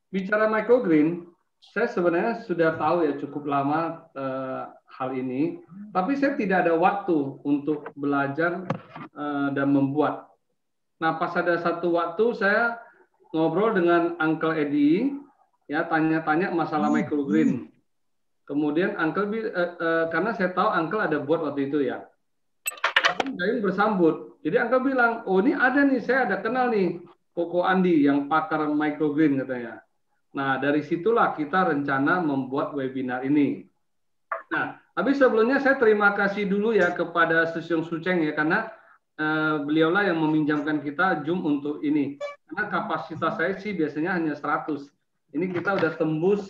bicara microgreen, saya sebenarnya sudah tahu ya cukup lama hal ini, tapi saya tidak ada waktu untuk belajar dan membuat. Nah, pas ada satu waktu saya ngobrol dengan Uncle Eddie, ya tanya-tanya masalah microgreen. Kemudian Uncle karena saya tahu Uncle ada buat waktu itu ya. Gayung bersambut. Jadi Uncle bilang, oh ini ada nih, saya ada kenal nih, Koko Andi yang pakar microgreen katanya. Nah, dari situlah kita rencana membuat webinar ini. Nah, tapi sebelumnya saya terima kasih dulu ya kepada Susyong Suceng ya, karena beliaulah yang meminjamkan kita Zoom untuk ini. Karena kapasitas saya sih biasanya hanya 100. Ini kita udah tembus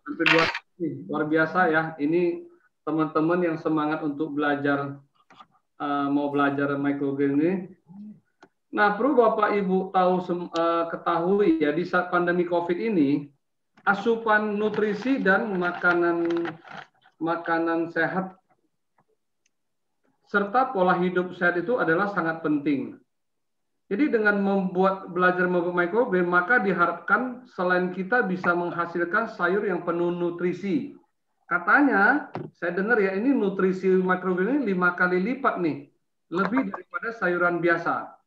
hampir 200. Luar biasa ya. Ini teman-teman yang semangat untuk belajar, mau belajar microgreen ini. Nah, perlu Bapak Ibu ketahui ya, di saat pandemi COVID ini, asupan nutrisi dan makanan sehat serta pola hidup sehat itu adalah sangat penting. Jadi dengan belajar membuat microgreen, maka diharapkan selain kita bisa menghasilkan sayur yang penuh nutrisi. Katanya, saya dengar ya, ini nutrisi microgreen ini 5 kali lipat nih, lebih daripada sayuran biasa.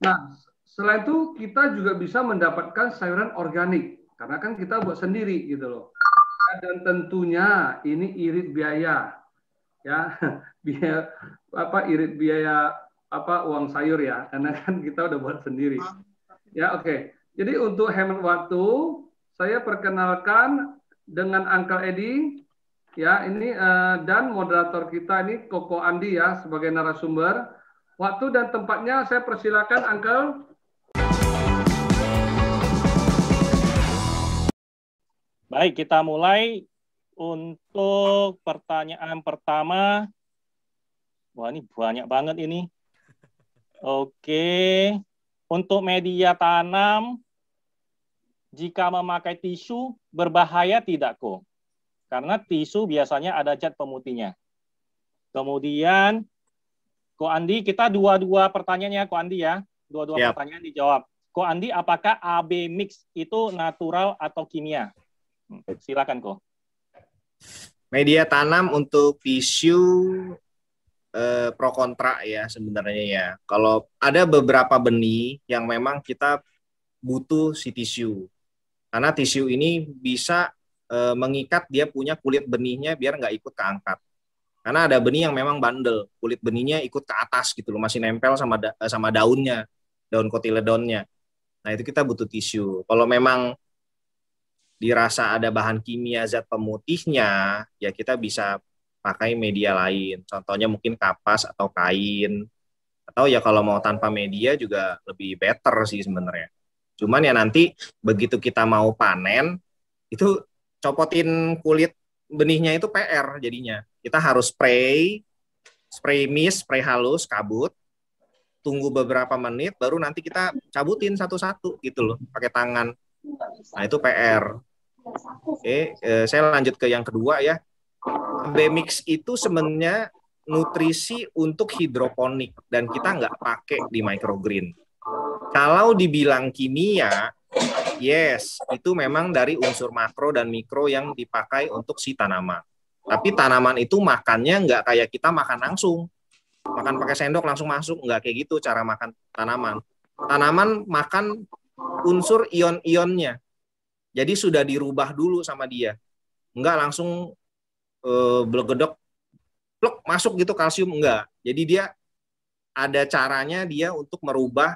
Nah, selain itu kita juga bisa mendapatkan sayuran organik, karena kan kita buat sendiri gitu loh. Dan tentunya ini irit biaya, ya, irit biaya uang sayur ya, karena kan kita udah buat sendiri. Ya, oke. Jadi untuk hemat waktu, saya perkenalkan dengan Uncle Eddie, ya ini dan moderator kita ini Koko Andi ya sebagai narasumber. Waktu dan tempatnya saya persilakan Uncle. Baik, kita mulai untuk pertanyaan pertama. Wah, ini banyak banget ini. Oke, untuk media tanam, jika memakai tisu berbahaya tidak kok? Karena tisu biasanya ada zat pemutihnya. Kemudian, Ko Andi, kita dua-dua pertanyaannya, Ko Andi ya. Dua-dua pertanyaan dijawab. Ko Andi, apakah AB mix itu natural atau kimia? Silakan, Ko. Media tanam untuk tisu pro kontra ya sebenarnya ya. Kalau ada beberapa benih yang memang kita butuh si tisu. Karena tisu ini bisa mengikat dia punya kulit benihnya biar nggak ikut keangkat. Karena ada benih yang memang bandel, kulit benihnya ikut ke atas gitu loh, masih nempel sama daunnya, daun kotiledonnya. Nah, itu kita butuh tisu. Kalau memang dirasa ada bahan kimia zat pemutihnya, ya kita bisa pakai media lain. Contohnya mungkin kapas atau kain. Atau ya kalau mau tanpa media juga lebih better sih sebenarnya. Cuman ya nanti begitu kita mau panen, itu copotin kulit benihnya itu PR jadinya. Kita harus spray mist, spray halus, kabut. Tunggu beberapa menit, baru nanti kita cabutin satu-satu gitu loh, pakai tangan. Nah itu PR. Oke, saya lanjut ke yang kedua ya. B-mix itu sebenarnya nutrisi untuk hidroponik dan kita nggak pakai di microgreen. Kalau dibilang kimia, yes, itu memang dari unsur makro dan mikro yang dipakai untuk si tanaman. Tapi tanaman itu makannya nggak kayak kita makan langsung. Makan pakai sendok langsung masuk, nggak kayak gitu cara makan tanaman. Tanaman makan unsur ion-ionnya. Jadi sudah dirubah dulu sama dia. Nggak langsung belegedok pluk masuk gitu kalsium, enggak. Jadi dia ada caranya dia untuk merubah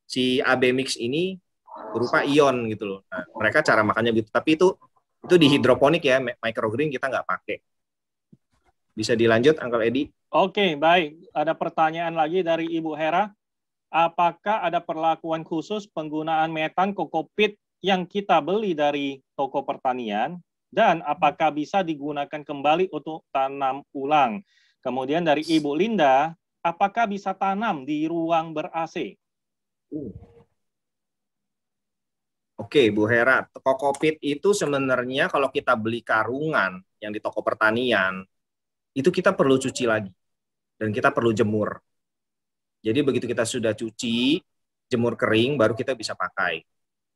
si AB mix ini berupa ion gitu loh. Nah, mereka cara makannya gitu. Tapi itu di hidroponik ya, microgreen kita nggak pakai. Bisa dilanjut, Uncle Edi? Oke, baik. Ada pertanyaan lagi dari Ibu Hera. Apakah ada perlakuan khusus penggunaan metan kokopit yang kita beli dari toko pertanian? Dan apakah bisa digunakan kembali untuk tanam ulang? Kemudian dari Ibu Linda, apakah bisa tanam di ruang ber-AC? Oke, Bu Hera, kokopit itu sebenarnya kalau kita beli karungan yang di toko pertanian, itu kita perlu cuci lagi. Dan kita perlu jemur. Jadi begitu kita sudah cuci, jemur kering, baru kita bisa pakai.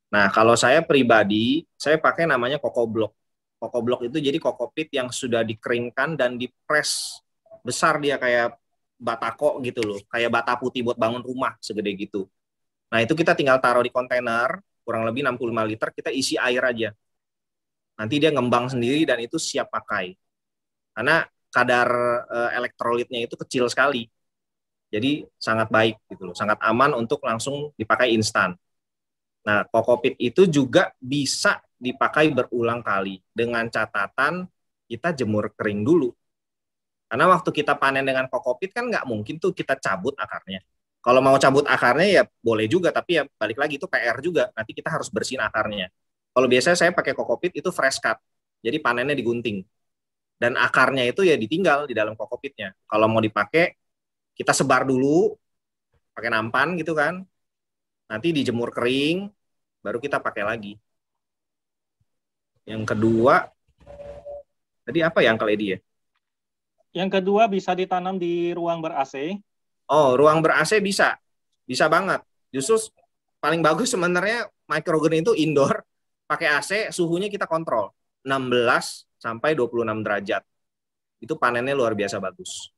Nah, kalau saya pribadi, saya pakai namanya CocoBlock. CocoBlock itu jadi kokopit yang sudah dikeringkan dan dipres besar, dia kayak batako gitu loh, kayak bata putih buat bangun rumah segede gitu. Nah, itu kita tinggal taruh di kontainer, kurang lebih 65 liter, kita isi air aja. Nanti dia ngembang sendiri dan itu siap pakai. Karena kadar elektrolitnya itu kecil sekali. Jadi sangat baik gitu loh, sangat aman untuk langsung dipakai instan. Nah, kokopit itu juga bisa dipakai berulang kali dengan catatan kita jemur kering dulu. Karena waktu kita panen dengan kokopit kan nggak mungkin tuh kita cabut akarnya. Kalau mau cabut akarnya ya boleh juga, tapi ya balik lagi itu PR juga. Nanti kita harus bersihin akarnya. Kalau biasanya saya pakai kokopit itu fresh cut, jadi panennya digunting. Dan akarnya itu ya ditinggal di dalam kokopitnya. Kalau mau dipakai, kita sebar dulu, pakai nampan gitu kan. Nanti dijemur kering, baru kita pakai lagi. Yang kedua, tadi apa ya Uncle Edi ya? Yang kedua bisa ditanam di ruang ber-AC. Oh, ruang ber-AC bisa. Bisa banget. Justru paling bagus sebenarnya microgreen itu indoor, pakai AC, suhunya kita kontrol. 16 sampai 26 derajat. Itu panennya luar biasa bagus.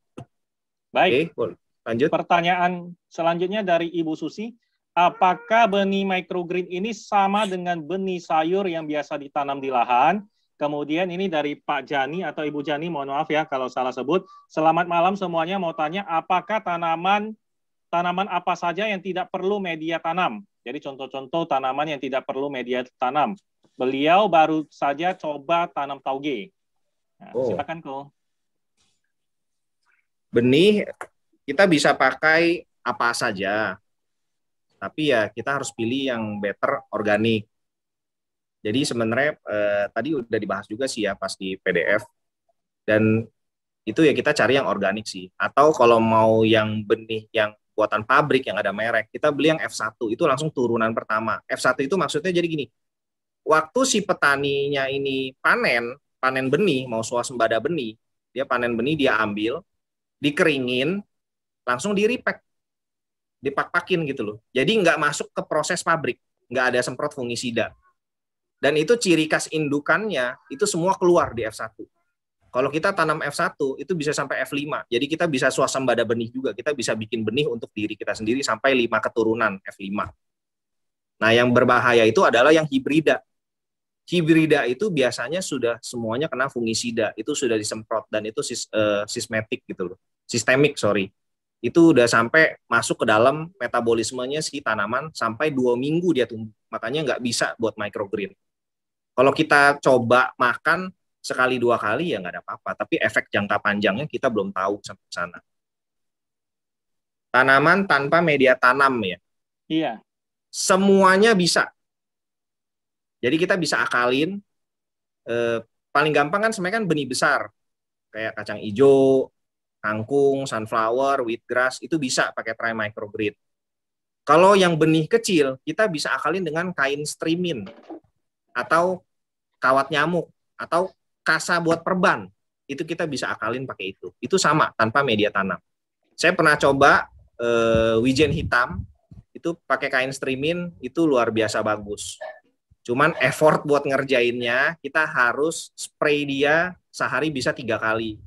Baik. Oke, lanjut. Pertanyaan selanjutnya dari Ibu Susi. Apakah benih microgreen ini sama dengan benih sayur yang biasa ditanam di lahan? Kemudian ini dari Pak Jani atau Ibu Jani, mohon maaf ya kalau salah sebut. Selamat malam semuanya, mau tanya apakah tanaman apa saja yang tidak perlu media tanam? Jadi contoh-contoh tanaman yang tidak perlu media tanam. Beliau baru saja coba tanam tauge. Nah, silakan Ko. Benih kita bisa pakai apa saja. Tapi ya kita harus pilih yang better organik. Jadi sebenarnya tadi udah dibahas juga sih ya pas di PDF. Dan itu ya kita cari yang organik sih. Atau kalau mau yang benih yang buatan pabrik yang ada merek, kita beli yang F1, itu langsung turunan pertama. F1 itu maksudnya jadi gini, waktu si petaninya ini panen benih, mau swasembada benih, dia panen benih, dia ambil, dikeringin, langsung di-repack, dipak-pakin gitu loh. Jadi nggak masuk ke proses pabrik, nggak ada semprot fungisida. Dan itu ciri khas indukannya, itu semua keluar di F1. Kalau kita tanam F1, itu bisa sampai F5. Jadi kita bisa swasembada benih juga. Kita bisa bikin benih untuk diri kita sendiri sampai 5 keturunan F5. Nah, yang berbahaya itu adalah yang hibrida. Hibrida itu biasanya sudah semuanya kena fungisida. Itu sudah disemprot dan itu sistemik gitu loh. Sistemik, sorry. Itu udah sampai masuk ke dalam metabolismenya si tanaman sampai 2 minggu dia tumbuh. Makanya nggak bisa buat microgreen. Kalau kita coba makan sekali 2 kali ya nggak ada apa-apa, tapi efek jangka panjangnya kita belum tahu sampai sana. Tanaman tanpa media tanam ya. Iya. Semuanya bisa. Jadi kita bisa akalin. Paling gampang kan sebenarnya kan benih besar, kayak kacang hijau, kangkung, sunflower, wheatgrass, itu bisa pakai trimicrogreen. Kalau yang benih kecil, kita bisa akalin dengan kain strimin atau kawat nyamuk atau kasa buat perban, itu kita bisa akalin pakai itu. Itu sama, tanpa media tanam. Saya pernah coba wijen hitam, itu pakai kain strimin, itu luar biasa bagus. Cuman effort buat ngerjainnya, kita harus spray dia sehari bisa 3 kali.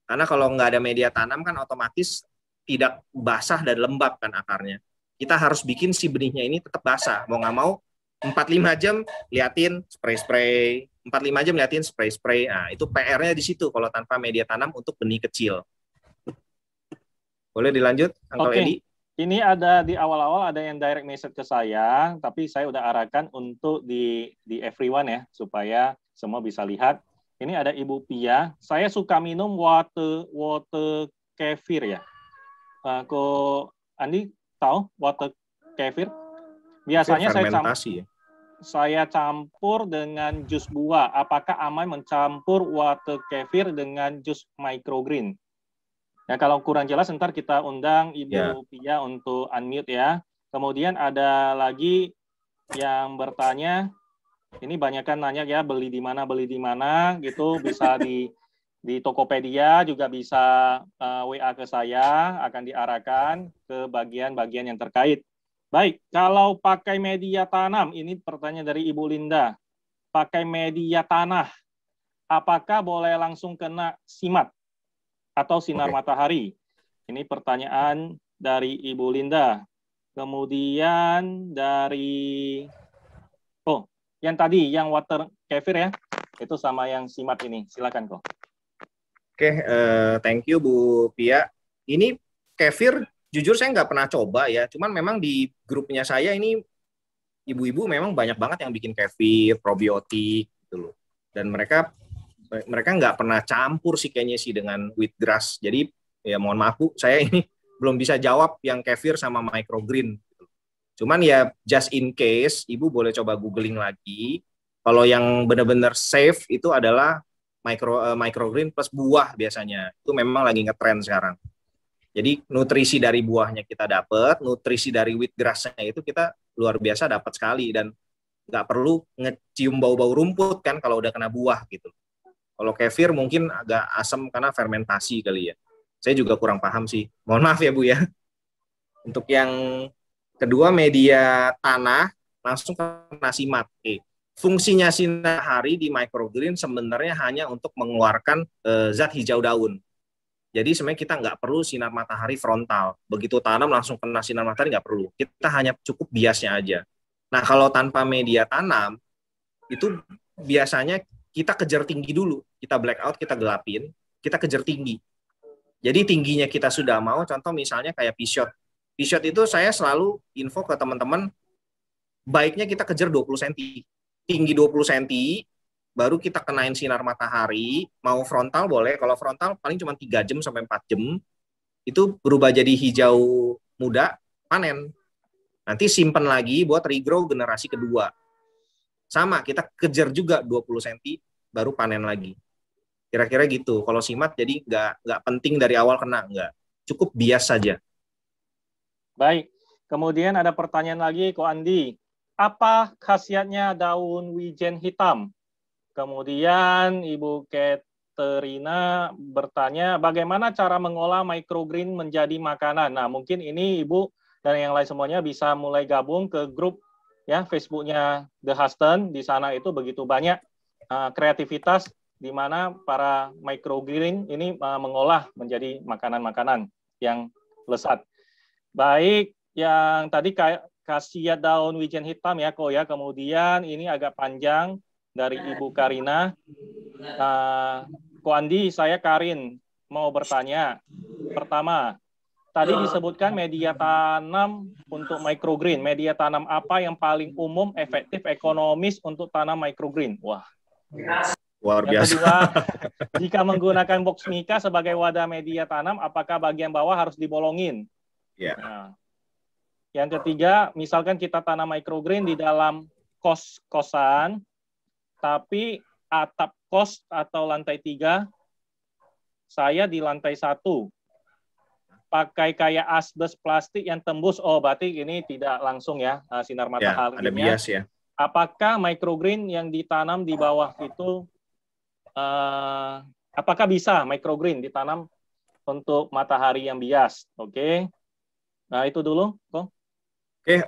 Karena kalau nggak ada media tanam kan otomatis tidak basah dan lembab kan akarnya. Kita harus bikin si benihnya ini tetap basah. Mau nggak mau, 4-5 jam liatin spray-spray, 4-5 jam liatin spray-spray. Nah, itu PR-nya di situ kalau tanpa media tanam untuk benih kecil. Boleh dilanjut, Uncle Edi? Ini ada di awal-awal ada yang direct message ke saya, tapi saya udah arahkan untuk di everyone ya, supaya semua bisa lihat. Ini ada Ibu Pia. Saya suka minum water kefir ya. Kok Andi tahu water kefir? Biasanya saya campur dengan jus buah. Apakah aman mencampur water kefir dengan jus microgreen? Ya, kalau kurang jelas ntar kita undang Ibu Pia untuk unmute ya. Kemudian ada lagi yang bertanya, ini banyak kan nanya ya beli di mana gitu, bisa di Tokopedia, juga bisa WA ke saya, akan diarahkan ke bagian-bagian yang terkait. Baik, kalau pakai media tanam, ini pertanyaan dari Ibu Linda. Pakai media tanah, apakah boleh langsung kena simat atau sinar matahari? Ini pertanyaan dari Ibu Linda. Kemudian dari, oh, yang tadi, yang water kefir ya, itu sama yang simat ini. Silakan kok. Oke, thank you Bu Pia. Ini kefir, jujur saya nggak pernah coba ya. Cuman memang di grupnya saya ini ibu-ibu memang banyak banget yang bikin kefir, probiotik gitu loh. Dan mereka nggak pernah campur sih kayaknya sih dengan wheatgrass. Jadi ya mohon maaf Bu, saya ini belum bisa jawab yang kefir sama microgreen. Cuman ya just in case, ibu boleh coba googling lagi. Kalau yang benar-benar safe itu adalah microgreen plus buah biasanya. Itu memang lagi ngetren sekarang. Jadi nutrisi dari buahnya kita dapat, nutrisi dari wheatgrass-nya itu kita luar biasa dapat sekali, dan nggak perlu ngecium bau-bau rumput kan kalau udah kena buah gitu. Kalau kefir mungkin agak asam karena fermentasi kali ya. Saya juga kurang paham sih. Mohon maaf ya Bu ya. Untuk yang kedua, media tanah langsung kena simat. Fungsinya sinar matahari di microgreen sebenarnya hanya untuk mengeluarkan zat hijau daun. Jadi sebenarnya kita nggak perlu sinar matahari frontal. Begitu tanam langsung kena sinar matahari nggak perlu. Kita hanya cukup biasnya aja. Nah kalau tanpa media tanam, itu biasanya kita kejar tinggi dulu. Kita blackout, kita gelapin, kita kejar tinggi. Jadi tingginya kita sudah mau, contoh misalnya kayak pea shot. Pea shot itu saya selalu info ke teman-teman, baiknya kita kejar 20 cm. Tinggi 20 cm, baru kita kenain sinar matahari, mau frontal boleh, kalau frontal paling cuma 3 jam sampai 4 jam, itu berubah jadi hijau muda, panen. Nanti simpen lagi buat regrow generasi kedua. Sama, kita kejar juga 20 cm, baru panen lagi. Kira-kira gitu, kalau simat jadi nggak penting dari awal kena, nggak. Cukup bias saja. Baik, kemudian ada pertanyaan lagi, Ko Andi. Apa khasiatnya daun wijen hitam? Kemudian Ibu Katerina bertanya, bagaimana cara mengolah microgreen menjadi makanan? Nah, mungkin ini Ibu dan yang lain semuanya bisa mulai gabung ke grup ya Facebooknya The Huston. Di sana itu begitu banyak kreativitas di mana para microgreen ini mengolah menjadi makanan-makanan yang lezat. Baik, yang tadi khasiat daun wijen hitam ya, Ko ya. Kemudian ini agak panjang dari Ibu Karina. Ko Andi, saya Karin mau bertanya. Pertama, tadi disebutkan media tanam untuk microgreen. Media tanam apa yang paling umum, efektif, ekonomis untuk tanam microgreen? Wah, luar biasa. Yang kedua, jika menggunakan box mica sebagai wadah media tanam, apakah bagian bawah harus dibolongin? Ya. Nah, yang ketiga, misalkan kita tanam microgreen di dalam kos-kosan, tapi atap kos atau lantai 3, saya di lantai 1, pakai kayak asbes plastik yang tembus, oh berarti ini tidak langsung ya sinar matahari. Ya, ada bias ya. Apakah microgreen yang ditanam di bawah itu, apakah bisa microgreen ditanam untuk matahari yang bias? Oke. Nah, itu dulu, Kong. Oke,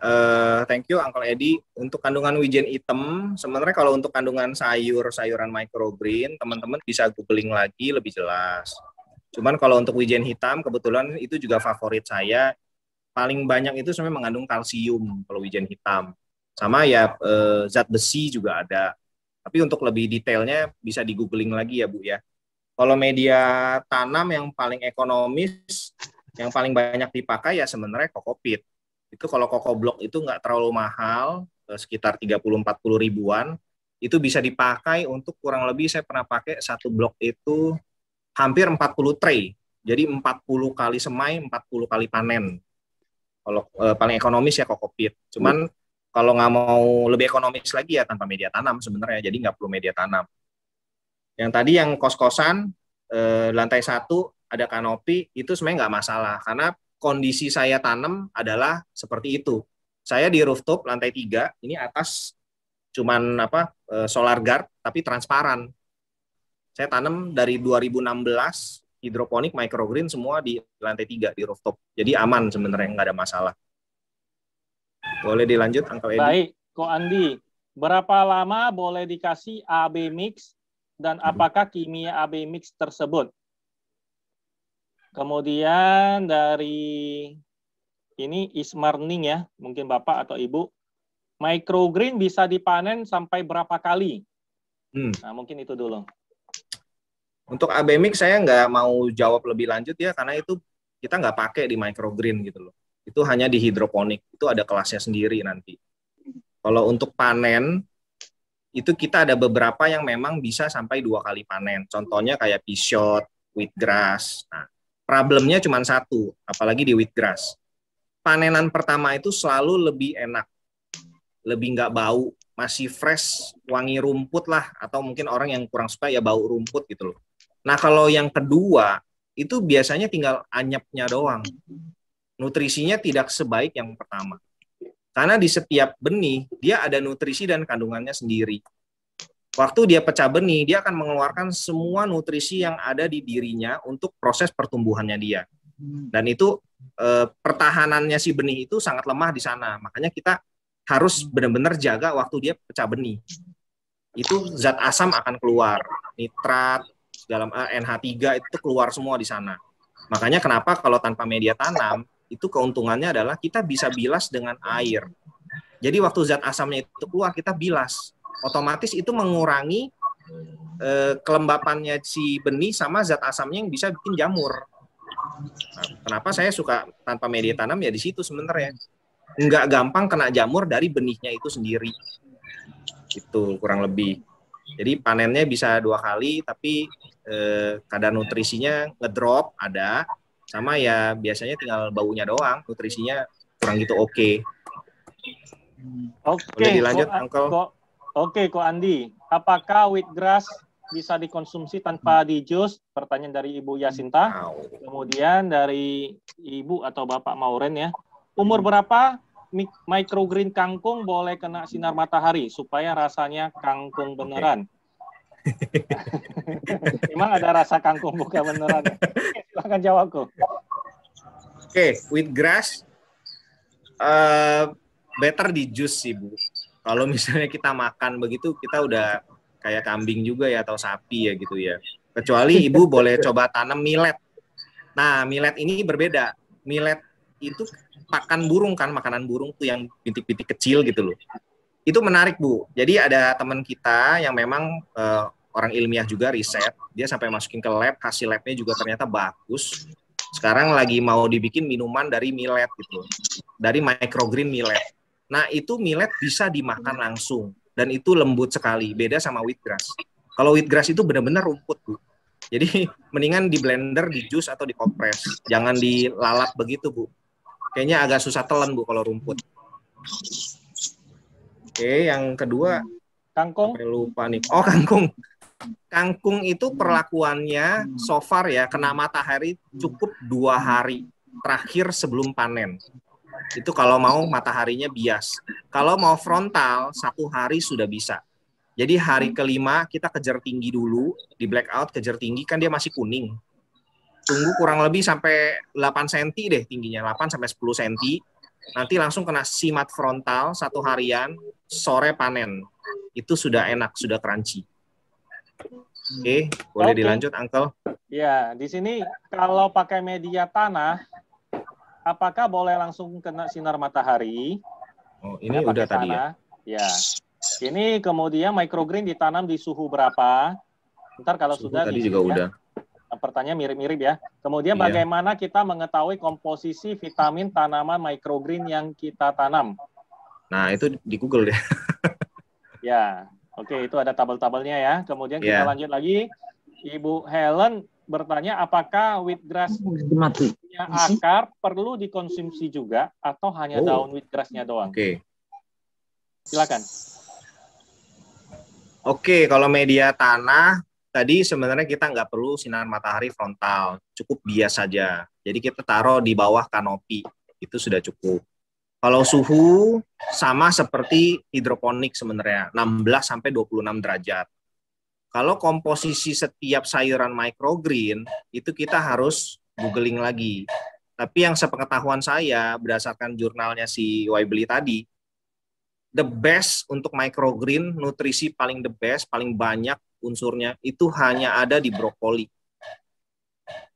thank you Uncle Edi. Untuk kandungan wijen hitam, sebenarnya kalau untuk kandungan sayuran microgreen, teman-teman bisa googling lagi lebih jelas. Cuman kalau untuk wijen hitam, kebetulan itu juga favorit saya. Paling banyak itu sebenarnya mengandung kalsium kalau wijen hitam. Sama ya zat besi juga ada. Tapi untuk lebih detailnya bisa di googling lagi ya Bu ya. Kalau media tanam yang paling ekonomis, yang paling banyak dipakai ya sebenarnya kokopit. Itu kalau Koko Block itu nggak terlalu mahal, sekitar 30-40 ribuan, itu bisa dipakai untuk kurang lebih saya pernah pakai satu blok itu hampir 40 tray. Jadi 40 kali semai, 40 kali panen. Kalau paling ekonomis ya kokopit. Cuman kalau nggak mau lebih ekonomis lagi ya tanpa media tanam sebenarnya, jadi nggak perlu media tanam. Yang tadi yang kos-kosan, lantai 1 ada kanopi, itu sebenarnya nggak masalah, karena kondisi saya tanam adalah seperti itu. Saya di rooftop lantai 3, ini atas cuman solar guard tapi transparan. Saya tanam dari 2016 hidroponik microgreen semua di lantai 3 di rooftop. Jadi aman sebenarnya, nggak ada masalah. Boleh dilanjut, Uncle Edi. Baik, Ko Andi. Berapa lama boleh dikasih AB mix dan apakah kimia AB mix tersebut? Kemudian dari ini Ismarning ya, mungkin Bapak atau Ibu. Microgreen bisa dipanen sampai berapa kali? Nah, mungkin itu dulu. Untuk AB mix saya nggak mau jawab lebih lanjut ya, karena itu kita nggak pakai di microgreen gitu loh. Itu hanya di hidroponik, itu ada kelasnya sendiri nanti. Kalau untuk panen, itu kita ada beberapa yang memang bisa sampai 2 kali panen. Contohnya kayak pea shot, wheatgrass. Nah, problemnya cuma satu, apalagi di wheatgrass. Panenan pertama itu selalu lebih enak, lebih nggak bau, masih fresh, wangi rumput lah, atau mungkin orang yang kurang suka ya bau rumput gitu loh. Nah, kalau yang kedua, itu biasanya tinggal anyepnya doang. Nutrisinya tidak sebaik yang pertama. Karena di setiap benih, dia ada nutrisi dan kandungannya sendiri. Waktu dia pecah benih, dia akan mengeluarkan semua nutrisi yang ada di dirinya untuk proses pertumbuhannya dia. Dan itu pertahanannya si benih itu sangat lemah di sana. Makanya kita harus benar-benar jaga waktu dia pecah benih. Itu zat asam akan keluar. Nitrat, dalam NH3 itu keluar semua di sana. Makanya kenapa kalau tanpa media tanam, itu keuntungannya adalah kita bisa bilas dengan air. Jadi waktu zat asamnya itu keluar, kita bilas. Otomatis itu mengurangi kelembapannya si benih sama zat asamnya yang bisa bikin jamur. Nah, kenapa saya suka tanpa media tanam ya di situ sebenarnya. Nggak gampang kena jamur dari benihnya itu sendiri. Itu kurang lebih. Jadi panennya bisa 2 kali, tapi kadar nutrisinya ngedrop ada. Sama ya biasanya tinggal baunya doang, nutrisinya kurang gitu oke. Oke, boleh dilanjut, Uncle. Ko Andi, apakah wheatgrass bisa dikonsumsi tanpa di jus? Pertanyaan dari Ibu Yasinta. Kemudian dari Ibu atau Bapak Mauren ya. Umur berapa microgreen kangkung boleh kena sinar matahari supaya rasanya kangkung beneran? Emang ada rasa kangkung bukan beneran? Silahkan jawab kok. Oke, wheatgrass better di jus sih Bu. Kalau misalnya kita makan begitu, kita udah kayak kambing juga ya atau sapi ya gitu ya. Kecuali Ibu boleh coba tanam millet. Nah, millet ini berbeda. Millet itu pakan burung kan, makanan burung tuh yang bintik-bintik kecil gitu loh. Itu menarik Bu. Jadi ada teman kita yang memang orang ilmiah juga riset, dia sampai masukin ke lab, hasil labnya juga ternyata bagus. Sekarang lagi mau dibikin minuman dari millet gitu, dari microgreen millet. Nah itu millet bisa dimakan langsung dan itu lembut sekali, beda sama wheatgrass. Kalau wheatgrass itu benar-benar rumput Bu. Jadi mendingan di blender, di jus atau di kompres, jangan dilalap begitu Bu. Kayaknya agak susah telan Bu kalau rumput. Oke, yang kedua kangkung. Sampai lupa nih. Oh, kangkung. Kangkung itu perlakuannya so far ya kena matahari cukup 2 hari terakhir sebelum panen. Itu kalau mau mataharinya bias. Kalau mau frontal 1 hari sudah bisa. Jadi hari kelima kita kejar tinggi dulu, di blackout kejar tinggi kan dia masih kuning. Tunggu kurang lebih sampai 8 cm deh tingginya, 8 sampai 10 cm. Nanti langsung kena simat frontal 1 harian, sore panen. Itu sudah enak, sudah crunchy. Oke, boleh dilanjut, Uncle. Ya, di sini kalau pakai media tanah, apakah boleh langsung kena sinar matahari? Oh, ini udah tadi ya. Ya. Ini kemudian microgreen ditanam di suhu berapa? Ntar kalau Suhu sudah tadi juga udah. Pertanyaan mirip-mirip ya. Kemudian bagaimana kita mengetahui komposisi vitamin tanaman microgreen yang kita tanam? Nah, itu di Google deh. Ya, oke, itu ada tabel-tabelnya ya. Kemudian kita lanjut lagi. Ibu Helen bertanya, apakah wheatgrass punya akar perlu dikonsumsi juga atau hanya daun wheatgrass-nya doang? Oke. Silakan. Oke, kalau media tanah, tadi sebenarnya kita nggak perlu sinar matahari frontal, cukup bias saja. Jadi kita taruh di bawah kanopi, itu sudah cukup. Kalau suhu sama seperti hidroponik sebenarnya, 16-26 derajat. Kalau komposisi setiap sayuran microgreen, itu kita harus googling lagi. Tapi yang sepengetahuan saya, berdasarkan jurnalnya si Waibeli tadi, the best untuk microgreen, nutrisi paling the best, paling banyak unsurnya, itu hanya ada di brokoli.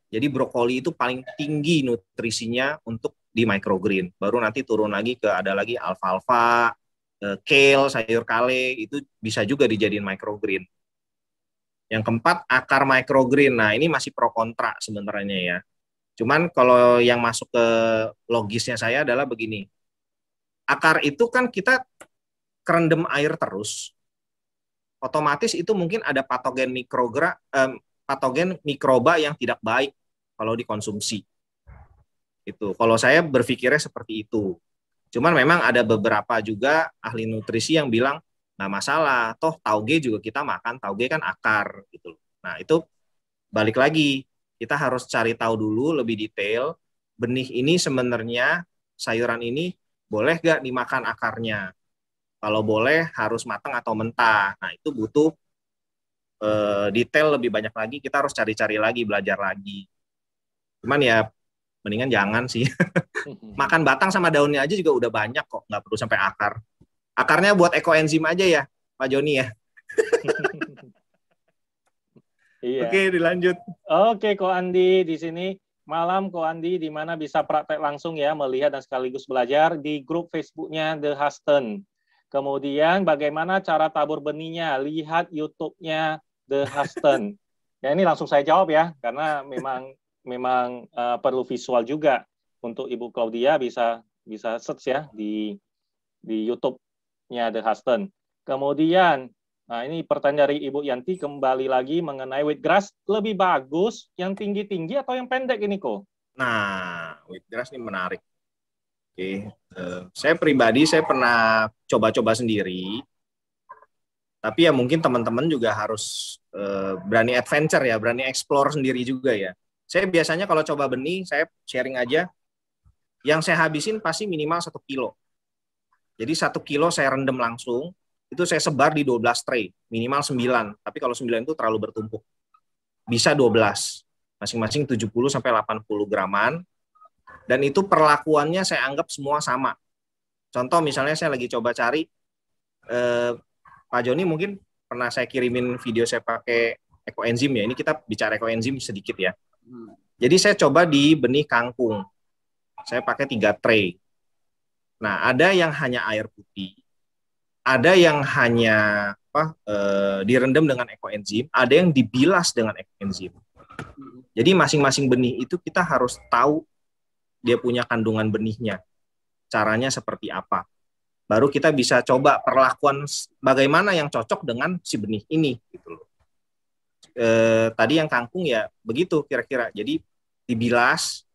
Jadi brokoli itu paling tinggi nutrisinya untuk di microgreen. Baru nanti turun lagi ke ada lagi alfalfa, kale, sayur kale, itu bisa juga dijadiin microgreen. Yang keempat, akar microgreen. Nah, ini masih pro kontra sebenarnya ya. Cuman kalau yang masuk ke logisnya saya adalah begini. Akar itu kan kita kerendam air terus. Otomatis itu mungkin ada patogen mikroba yang tidak baik kalau dikonsumsi. Itu. Kalau saya berpikirnya seperti itu. Cuman memang ada beberapa juga ahli nutrisi yang bilang nggak masalah, toh tauge juga kita makan, tauge kan akar gitu. Nah, itu balik lagi, kita harus cari tahu dulu lebih detail, benih ini sebenarnya, sayuran ini boleh nggak dimakan akarnya? Kalau boleh harus matang atau mentah. Nah, itu butuh detail lebih banyak lagi, kita harus cari-cari lagi, belajar lagi. Cuman ya mendingan jangan sih. Makan batang sama daunnya aja juga udah banyak kok, nggak perlu sampai akar. Akarnya buat ekoenzim aja ya, Pak Joni ya. Iya. Oke, dilanjut. Oke, Ko Andi di sini malam Ko Andi di mana bisa praktek langsung ya, melihat dan sekaligus belajar di grup Facebooknya The Huston. Kemudian bagaimana cara tabur benihnya? Lihat YouTube-nya The Huston. Ya ini langsung saya jawab ya, karena memang perlu visual juga untuk Ibu Claudia bisa search ya di YouTube-nya The Huston. Kemudian, nah ini pertanyaan dari Ibu Yanti kembali lagi mengenai wheatgrass, lebih bagus yang tinggi-tinggi atau yang pendek ini kok? Nah, wheatgrass ini menarik. Oke, saya pribadi saya pernah coba-coba sendiri, tapi ya mungkin teman-teman juga harus berani adventure ya, berani explore sendiri juga ya. Saya biasanya kalau coba benih, saya sharing aja, yang saya habisin pasti minimal 1 kilo. Jadi 1 kilo saya rendam langsung, itu saya sebar di 12 tray, minimal 9, tapi kalau 9 itu terlalu bertumpuk. Bisa 12, masing-masing 70-80 graman, dan itu perlakuannya saya anggap semua sama. Contoh misalnya saya lagi coba cari, Pak Joni mungkin pernah saya kirimin video saya pakai ekoenzim ya, ini kita bicara ekoenzim sedikit ya. Jadi saya coba di benih kangkung, saya pakai 3 tray. Nah, ada yang hanya air putih, ada yang hanya direndam dengan ekoenzim, ada yang dibilas dengan ekoenzim. Jadi masing-masing benih itu kita harus tahu dia punya kandungan benihnya, caranya seperti apa. Baru kita bisa coba perlakuan bagaimana yang cocok dengan si benih ini. Gitu loh. Tadi yang kangkung ya begitu kira-kira. Jadi dibilas,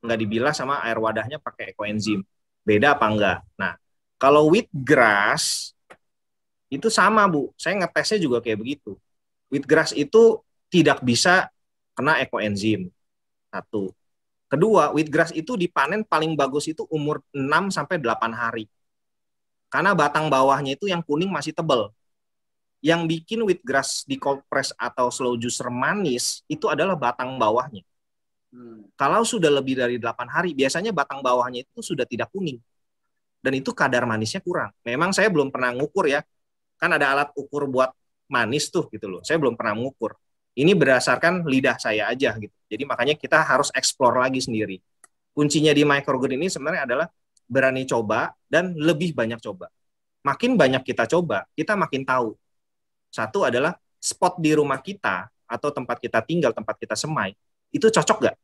nggak dibilas sama air wadahnya pakai ekoenzim. Beda apa enggak? Nah, kalau wheatgrass itu sama Bu. Saya ngetesnya juga kayak begitu. Wheatgrass itu tidak bisa kena ekoenzim. 1. Kedua, wheatgrass itu dipanen paling bagus itu umur 6-8 hari. Karena batang bawahnya itu yang kuning masih tebal. Yang bikin wheatgrass di cold press atau slow juicer manis itu adalah batang bawahnya. Kalau sudah lebih dari 8 hari, biasanya batang bawahnya itu sudah tidak kuning. Dan itu kadar manisnya kurang. Memang saya belum pernah ngukur ya. Kan ada alat ukur buat manis tuh gitu loh. Saya belum pernah ngukur. Ini berdasarkan lidah saya aja gitu. Jadi makanya kita harus explore lagi sendiri. Kuncinya di microgreen ini sebenarnya adalah berani coba dan lebih banyak coba. Makin banyak kita coba, kita makin tahu. Satu adalah spot di rumah kita atau tempat kita tinggal, tempat kita semai, itu cocok nggak?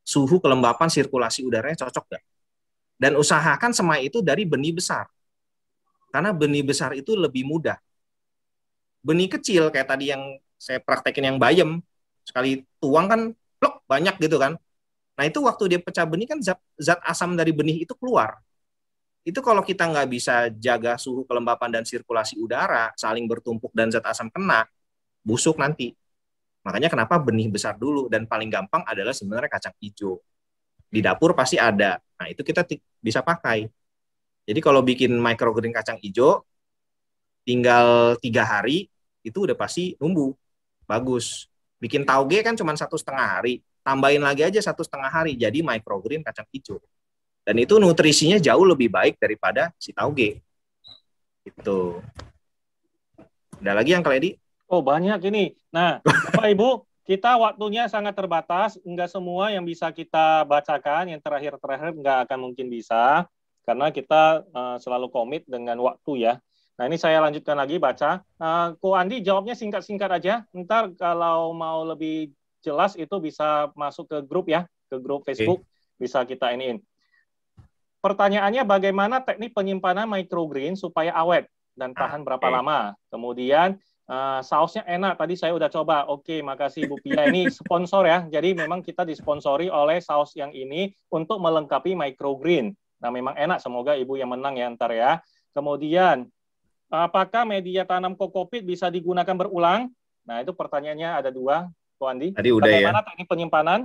Suhu, kelembapan, sirkulasi udaranya cocok nggak? Dan usahakan semai itu dari benih besar. Karena benih besar itu lebih mudah. Benih kecil kayak tadi yang saya praktekin yang bayam, sekali tuang kan plok banyak gitu kan. Nah itu waktu dia pecah benih kan zat asam dari benih itu keluar. Itu kalau kita nggak bisa jaga suhu, kelembapan, dan sirkulasi udara, saling bertumpuk dan zat asam kena, busuk nanti. Makanya kenapa benih besar dulu, dan paling gampang adalah sebenarnya kacang hijau. Di dapur pasti ada. Nah itu kita bisa pakai. Jadi kalau bikin microgreen kacang hijau, tinggal 3 hari, itu udah pasti numbuh. Bagus. Bikin tauge kan cuma 1,5 hari. tambahin lagi aja 1,5 hari jadi microgreen kacang hijau. Dan itu nutrisinya jauh lebih baik daripada si tauge. Itu. Ada lagi yang Kledi? Oh, banyak ini. Nah, Bapak Ibu, kita waktunya sangat terbatas, enggak semua yang bisa kita bacakan, yang terakhir-terakhir enggak akan mungkin bisa, karena kita selalu komit dengan waktu ya. Nah, ini saya lanjutkan lagi baca. Ko Andi jawabnya singkat-singkat aja. Ntar kalau mau lebih jelas itu bisa masuk ke grup ya, ke grup Facebook, bisa kita iniin. Pertanyaannya bagaimana teknik penyimpanan microgreen supaya awet dan tahan berapa lama? Kemudian sausnya enak, tadi saya udah coba. Oke, makasih Bu Pia. Ini sponsor ya, jadi memang kita disponsori oleh saus yang ini untuk melengkapi microgreen. Nah, memang enak, semoga Ibu yang menang ya ntar ya. Kemudian, apakah media tanam kokopit bisa digunakan berulang? Nah, itu pertanyaannya ada 2, Ko Andi. Tadi udah bagaimana ya. Teknik penyimpanan?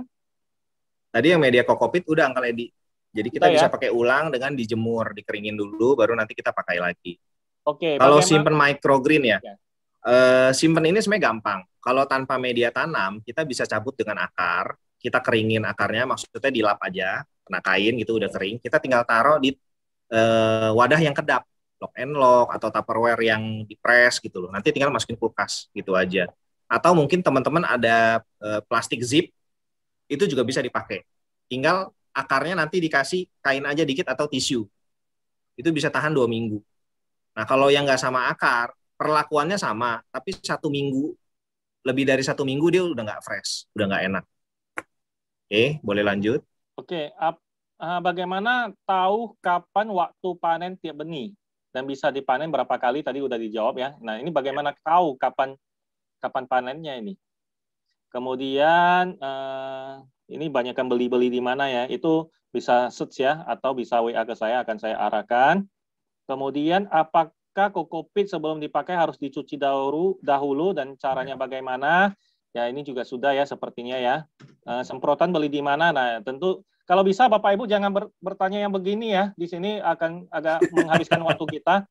Tadi yang media kokopit udah Uncle Edi. Jadi kita bisa pakai ulang dengan dijemur, dikeringin dulu, baru nanti kita pakai lagi. Oke. Kalau simpen microgreen ya. Simpen ini sebenarnya gampang. Kalau tanpa media tanam, kita bisa cabut dengan akar, kita keringin akarnya, maksudnya dilap aja, kena kain gitu udah kering, kita tinggal taruh di wadah yang kedap, lock and lock atau tupperware yang dipres gitu loh. Nanti tinggal masukin kulkas gitu aja. Atau mungkin teman-teman ada plastik zip, itu juga bisa dipakai. Tinggal akarnya nanti dikasih kain aja dikit atau tisu. Itu bisa tahan 2 minggu. Nah, kalau yang nggak sama akar, perlakuannya sama, tapi 1 minggu, lebih dari 1 minggu dia udah nggak fresh, udah nggak enak. Oke, boleh lanjut. Oke, bagaimana tahu kapan waktu panen tiap benih? Dan bisa dipanen berapa kali, tadi udah dijawab ya. Nah, ini bagaimana tahu kapan panennya ini? Kemudian, ini banyak yang beli-beli di mana ya, itu bisa search ya, atau bisa WA ke saya, akan saya arahkan. Kemudian, apakah kokopit sebelum dipakai harus dicuci dahulu dan caranya bagaimana? Ya, ini juga sudah ya sepertinya ya. Semprotan beli di mana? Nah, tentu kalau bisa Bapak Ibu jangan bertanya yang begini ya. Di sini akan agak menghabiskan waktu kita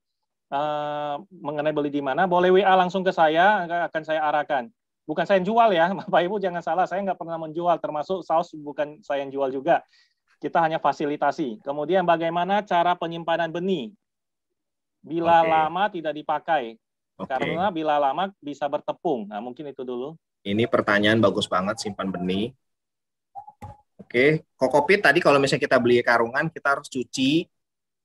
mengenai beli di mana. Boleh WA langsung ke saya, akan saya arahkan. Bukan saya yang jual ya, Bapak Ibu jangan salah. Saya nggak pernah menjual, termasuk saus bukan saya yang jual juga. Kita hanya fasilitasi. Kemudian bagaimana cara penyimpanan benih? Bila lama tidak dipakai. Karena bila lama bisa bertepung. Nah, mungkin itu dulu. Ini pertanyaan bagus banget, simpan benih. Oke, kokopit tadi kalau misalnya kita beli karungan, kita harus cuci,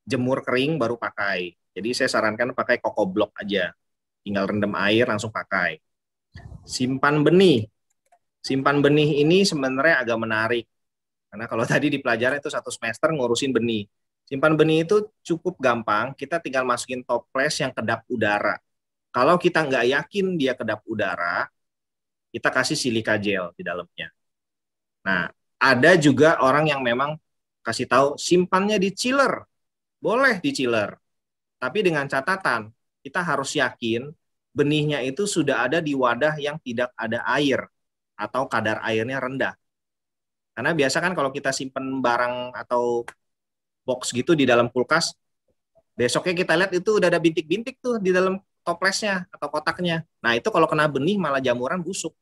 jemur kering, baru pakai. Jadi saya sarankan pakai kokoblock aja. Tinggal rendam air, langsung pakai. Simpan benih. Simpan benih ini sebenarnya agak menarik. Karena kalau tadi di pelajaran itu 1 semester ngurusin benih. Simpan benih itu cukup gampang, kita tinggal masukin toples yang kedap udara. Kalau kita nggak yakin dia kedap udara, kita kasih silika gel di dalamnya. Nah, ada juga orang yang memang kasih tahu simpannya di chiller. Boleh di chiller. Tapi dengan catatan, kita harus yakin benihnya itu sudah ada di wadah yang tidak ada air atau kadar airnya rendah. Karena biasa kan kalau kita simpan barang atau box gitu di dalam kulkas, besoknya kita lihat itu udah ada bintik-bintik tuh di dalam toplesnya atau kotaknya. Nah, itu kalau kena benih malah jamuran busuk.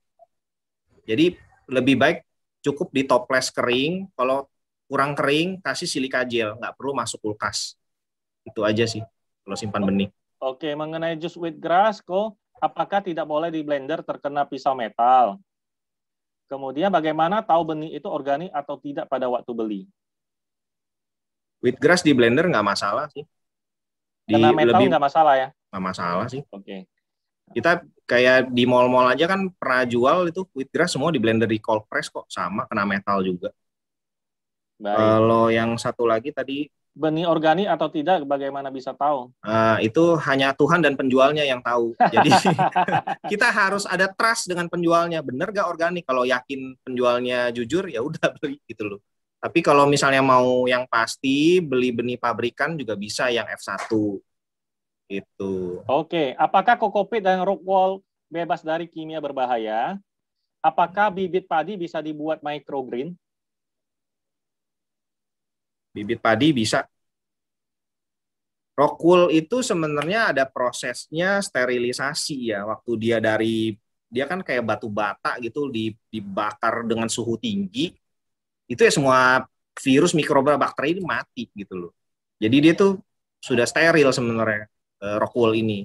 Jadi lebih baik cukup di toples kering, kalau kurang kering kasih silika gel, nggak perlu masuk kulkas. Itu aja sih kalau simpan benih. Oke, mengenai jus wheatgrass, kok apakah tidak boleh di blender terkena pisau metal? Kemudian bagaimana tahu benih itu organik atau tidak pada waktu beli? Wheatgrass di blender nggak masalah sih. Kena metal nggak masalah ya? Nggak masalah sih. Oke. Kita kayak di mall-mall aja kan pernah jual itu wheatgrass semua di blender di cold press kok, sama kena metal juga. Baik. Kalau yang satu lagi tadi benih organik atau tidak, bagaimana bisa tahu? Itu hanya Tuhan dan penjualnya yang tahu. Jadi kita harus ada trust dengan penjualnya. Bener gak organik? Kalau yakin penjualnya jujur, ya udah beli gitu loh. Tapi kalau misalnya mau yang pasti, beli benih pabrikan juga bisa yang F1. Gitu. Oke, apakah kokopit dan rockwool bebas dari kimia berbahaya? Apakah bibit padi bisa dibuat microgreen? Bibit padi bisa. Rockwool itu sebenarnya ada prosesnya sterilisasi ya. Waktu dia dari dia kan kayak batu bata gitu, dibakar dengan suhu tinggi, itu ya semua virus, mikroba, bakteri ini mati gitu loh. Jadi dia tuh sudah steril sebenarnya, rockwool ini.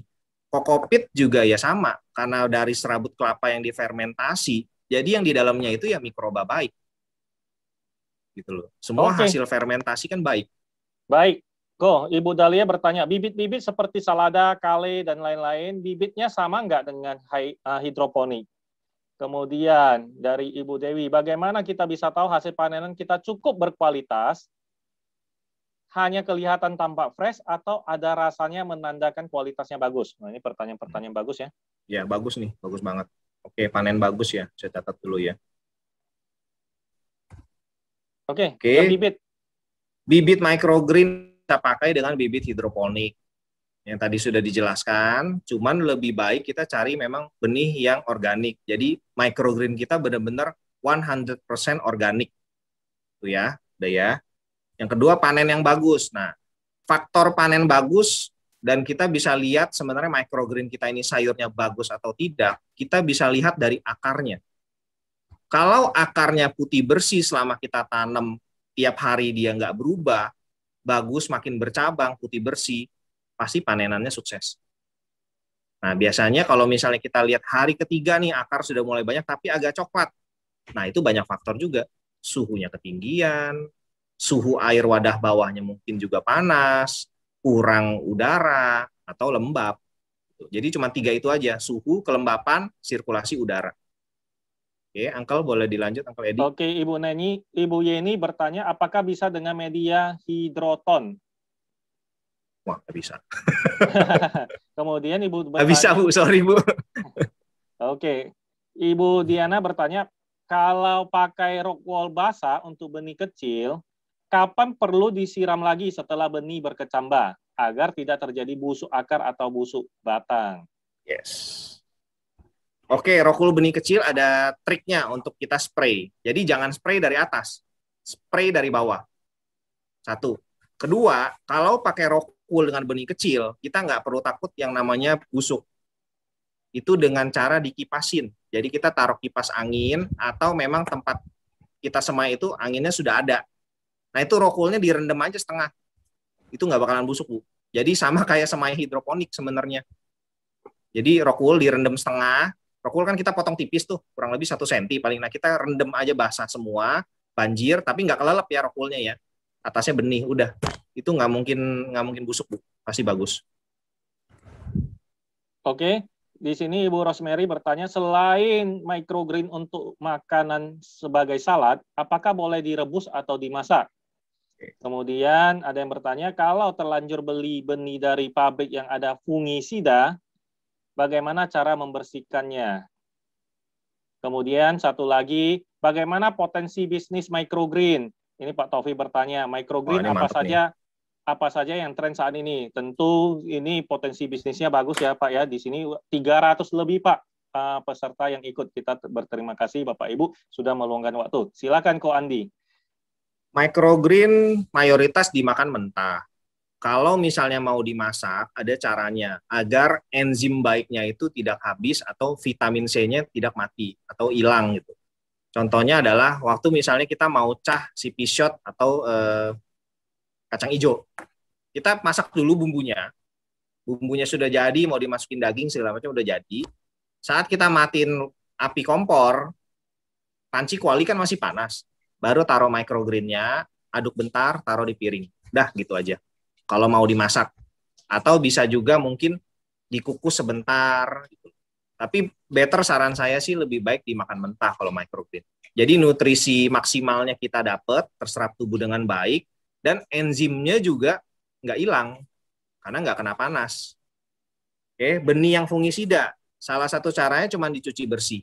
Kokopit juga ya sama, karena dari serabut kelapa yang difermentasi, jadi yang di dalamnya itu ya mikroba baik gitu loh. Semua Oke, hasil fermentasi kan baik. baik. Go, Ibu Dahlia bertanya, bibit-bibit seperti salada, kale, dan lain-lain, bibitnya sama nggak dengan hidroponik? Kemudian dari Ibu Dewi, bagaimana kita bisa tahu hasil panenan kita cukup berkualitas, hanya kelihatan tampak fresh, atau ada rasanya menandakan kualitasnya bagus? Nah, ini pertanyaan-pertanyaan bagus ya. Ya, bagus nih, bagus banget. Oke, panen bagus ya, saya catat dulu ya. Oke, Oke. yang bibit. Bibit microgreen kita pakai dengan bibit hidroponik. Yang tadi sudah dijelaskan, cuman lebih baik kita cari memang benih yang organik. Jadi microgreen kita benar-benar 100% organik. Itu ya, udah ya. Yang kedua, panen yang bagus. Nah, faktor panen bagus dan kita bisa lihat sebenarnya microgreen kita ini sayurnya bagus atau tidak, kita bisa lihat dari akarnya. Kalau akarnya putih bersih selama kita tanam tiap hari dia nggak berubah, bagus, makin bercabang, putih bersih, pasti panenannya sukses. Nah, biasanya kalau misalnya kita lihat hari ketiga nih, akar sudah mulai banyak tapi agak coklat. Nah, itu banyak faktor juga. Suhunya ketinggian, suhu air wadah bawahnya mungkin juga panas, kurang udara, atau lembab. Jadi cuma 3 itu aja, suhu, kelembapan, sirkulasi udara. Oke, Uncle boleh dilanjut, Uncle Edi. Oke, Ibu Yeni bertanya, apakah bisa dengan media hidroton? Wah, nggak bisa. Kemudian Ibu bertanya, Nggak bisa, Bu. Sorry, Bu. Oke, Ibu Diana bertanya, kalau pakai rockwool basah untuk benih kecil, kapan perlu disiram lagi setelah benih berkecambah agar tidak terjadi busuk akar atau busuk batang? Yes. Oke, rockwool benih kecil ada triknya untuk kita spray. Jadi jangan spray dari atas, spray dari bawah. 1. Kedua, kalau pakai rockwool dengan benih kecil, kita nggak perlu takut yang namanya busuk. Itu dengan cara dikipasin. Jadi kita taruh kipas angin atau memang tempat kita semai itu anginnya sudah ada. Nah, itu rockwoolnya direndam aja setengah. Itu nggak bakalan busuk, Bu. Jadi sama kayak semai hidroponik sebenarnya. Jadi rockwool direndam setengah. Rockwool kan kita potong tipis tuh, kurang lebih 1 cm paling. Nah, kita rendam aja basah semua, banjir, tapi nggak kelelep ya rockwoolnya ya. Atasnya benih, udah. Itu nggak mungkin busuk, Bu. Pasti bagus. Oke, di sini Ibu Rosemary bertanya, selain microgreen untuk makanan sebagai salad, apakah boleh direbus atau dimasak? Kemudian ada yang bertanya, kalau terlanjur beli benih dari pabrik yang ada fungisida, bagaimana cara membersihkannya? Kemudian satu lagi, bagaimana potensi bisnis microgreen? Ini Pak Taufik bertanya, microgreen apa saja yang tren saat ini? Tentu ini potensi bisnisnya bagus ya Pak ya. Di sini 300 lebih Pak peserta yang ikut. Kita berterima kasih Bapak Ibu sudah meluangkan waktu. Silakan Ko Andi. Microgreen mayoritas dimakan mentah. Kalau misalnya mau dimasak, ada caranya agar enzim baiknya itu tidak habis atau vitamin C-nya tidak mati atau hilang gitu. Contohnya adalah waktu misalnya kita mau cah si pisot atau kacang hijau. Kita masak dulu bumbunya. Bumbunya sudah jadi, mau dimasukin daging segala macam udah jadi. Saat kita matiin api kompor, panci kuali kan masih panas. Baru taruh microgreen-nya, aduk bentar, taruh di piring. Dah gitu aja. Kalau mau dimasak. Atau bisa juga mungkin dikukus sebentar. Gitu. Tapi better saran saya sih lebih baik dimakan mentah kalau microgreen. Jadi nutrisi maksimalnya kita dapat, terserap tubuh dengan baik, dan enzimnya juga nggak hilang karena nggak kena panas. Oke, benih yang fungisida, salah satu caranya cuma dicuci bersih.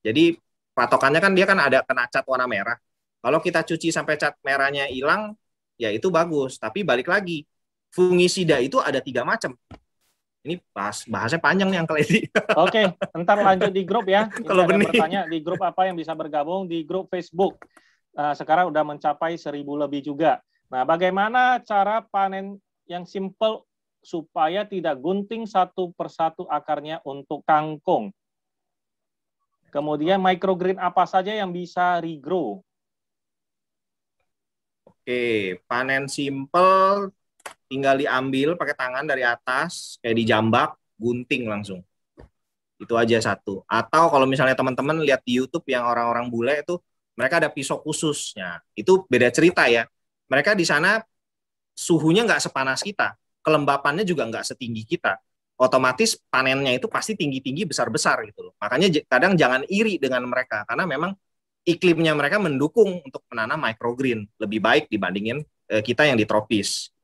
Jadi patokannya kan dia kan ada kena cat warna merah. Kalau kita cuci sampai cat merahnya hilang, ya itu bagus. Tapi balik lagi, fungisida itu ada 3 macam. Ini bahasanya panjang nih Uncle Edi. Oke, ntar lanjut di grup ya. Kalau ada bertanya di grup apa yang bisa bergabung di grup Facebook. Sekarang udah mencapai 1000 lebih juga. Nah, bagaimana cara panen yang simple supaya tidak gunting satu persatu akarnya untuk kangkung? Kemudian microgreen apa saja yang bisa regrow? Oke, panen simple tinggal diambil pakai tangan dari atas, kayak dijambak, gunting langsung. Itu aja satu. Atau kalau misalnya teman-teman lihat di YouTube yang orang-orang bule itu, mereka ada pisau khususnya. Itu beda cerita ya. Mereka di sana suhunya nggak sepanas kita, kelembapannya juga nggak setinggi kita. Otomatis panennya itu pasti tinggi-tinggi, besar-besar gitu loh. Makanya kadang jangan iri dengan mereka, karena memang iklimnya mereka mendukung untuk menanam microgreen lebih baik dibandingin kita yang di tropis.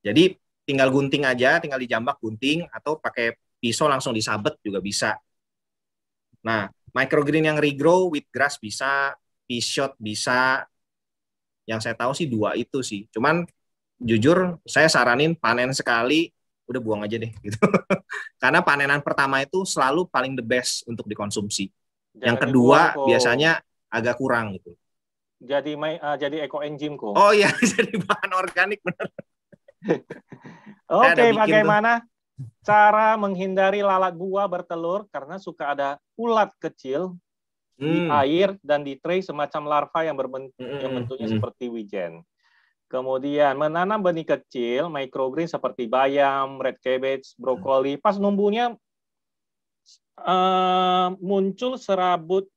Jadi tinggal gunting aja, tinggal dijambak gunting atau pakai pisau langsung disabet juga bisa. Nah, microgreen yang regrow with grass bisa, pea shot bisa. Yang saya tahu sih 2 itu sih. Cuman jujur saya saranin panen sekali udah buang aja deh gitu. Karena panenan pertama itu selalu paling the best untuk dikonsumsi. Jangan yang kedua dibuang, biasanya agak kurang gitu. Jadi ekoenzim kok. Oh iya, jadi bahan organik benar. Oke, bagaimana cara menghindari lalat buah bertelur karena suka ada ulat kecil di air dan di tray semacam larva yang bentuknya seperti wijen. Kemudian menanam benih kecil, microgreen seperti bayam, red cabbage, brokoli. Pas numbuhnya muncul serabut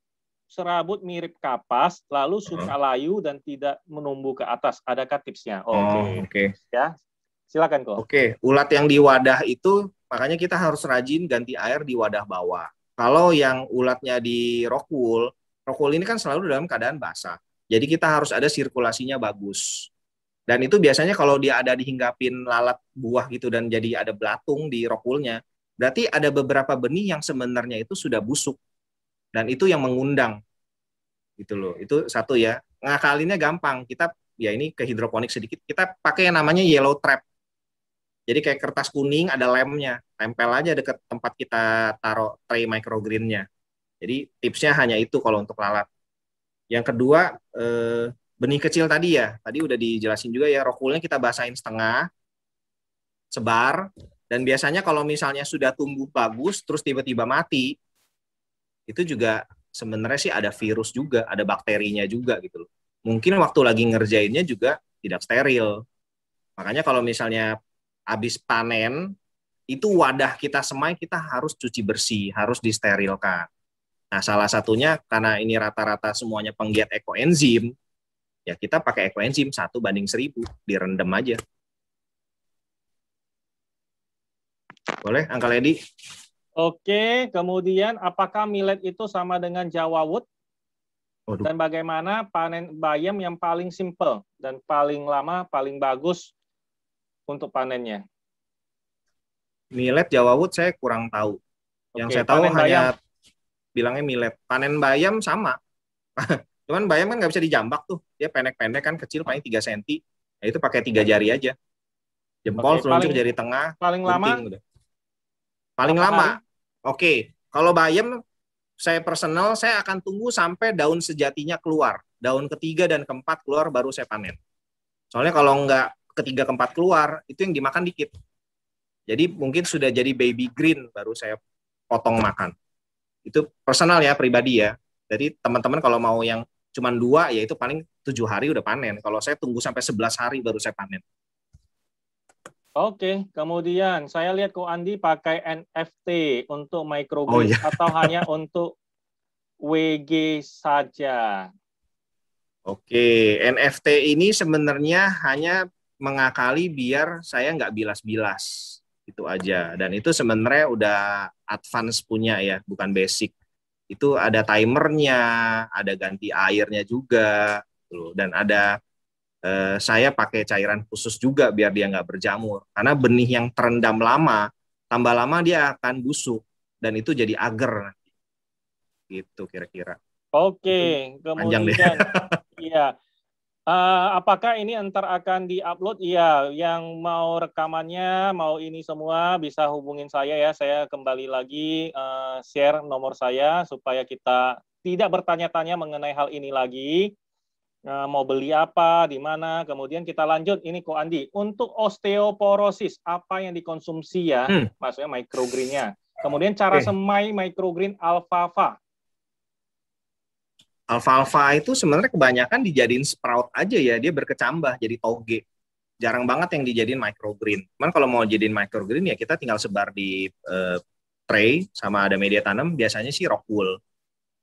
mirip kapas, lalu suka layu dan tidak menumbuh ke atas. Adakah tipsnya? Oke. Ya, silakan kok. Oke, ulat yang di wadah itu makanya kita harus rajin ganti air di wadah bawah. Kalau yang ulatnya di rock wool ini kan selalu dalam keadaan basah. Jadi kita harus ada sirkulasinya bagus. Dan itu biasanya kalau dia ada dihinggapin lalat buah gitu dan jadi ada belatung di rock wool-nya, berarti ada beberapa benih yang sebenarnya itu sudah busuk. Dan itu yang mengundang. Gitu loh. Itu satu ya. Ngakalinnya gampang. Kita ya ini ke hidroponik sedikit. Kita pakai yang namanya yellow trap. Jadi kayak kertas kuning ada lemnya. Tempel aja dekat tempat kita taruh tray microgreen-nya. Jadi tipsnya hanya itu kalau untuk lalat. Yang kedua, benih kecil tadi ya. Tadi udah dijelasin juga ya, rock wool-nya kita basahin setengah, sebar, dan biasanya kalau misalnya sudah tumbuh bagus, terus tiba-tiba mati, itu juga sebenarnya sih ada virus juga, ada bakterinya juga gitu loh. Mungkin waktu lagi ngerjainnya juga tidak steril. Makanya kalau misalnya habis panen, itu wadah kita semai kita harus cuci bersih, harus disterilkan. Nah, salah satunya karena ini rata-rata semuanya penggiat ekoenzim, ya kita pakai ekoenzim 1:1000, direndam aja. Boleh, Uncle Edi? Oke, kemudian apakah millet itu sama dengan Java Wood? Dan bagaimana panen bayam yang paling simple dan paling lama, paling bagus untuk panennya? Millet Java Wood saya kurang tahu. Yang saya tahu hanya bilangnya millet. Panen bayam sama. Cuman bayam kan nggak bisa dijambak tuh. Dia pendek-pendek kan, kecil paling 3 cm. Nah, itu pakai 3 jari aja. Jempol, telunjuk, jari tengah. Paling lama? Udah. Paling lama? Oke. Kalau bayam, saya personal, saya akan tunggu sampai daun sejatinya keluar. Daun ketiga dan keempat keluar, baru saya panen. Soalnya kalau nggak ketiga, keempat keluar, itu yang dimakan dikit. Jadi mungkin sudah jadi baby green, baru saya potong makan. Itu personal ya, pribadi ya. Jadi teman-teman kalau mau yang cuma 2, ya itu paling 7 hari udah panen. Kalau saya tunggu sampai 11 hari baru saya panen. Oke, kemudian saya lihat Ko Andi pakai NFT untuk microgreen atau hanya untuk WG saja? Oke, NFT ini sebenarnya hanya mengakali biar saya nggak bilas-bilas. Itu aja. Dan itu sebenarnya udah advance punya ya, bukan basic. Itu ada timernya, ada ganti airnya juga, dan ada saya pakai cairan khusus juga biar dia nggak berjamur. Karena benih yang terendam lama, tambah lama dia akan busuk dan itu jadi agar. Gitu kira-kira. Oke, kemudian iya. Apakah ini ntar akan di-upload? Iya, yang mau rekamannya, mau ini semua bisa hubungin saya ya. Saya kembali lagi share nomor saya supaya kita tidak bertanya-tanya mengenai hal ini lagi. Mau beli apa, di mana, kemudian kita lanjut. Ini Ko Andi, untuk osteoporosis, apa yang dikonsumsi ya, maksudnya microgreen-nya. Kemudian cara semai microgreen alfalfa. Alfalfa itu sebenarnya kebanyakan dijadiin sprout aja ya, dia berkecambah jadi toge. Jarang banget yang dijadiin microgreen. Cuman kalau mau jadiin microgreen ya kita tinggal sebar di tray sama ada media tanam, biasanya sih rock wool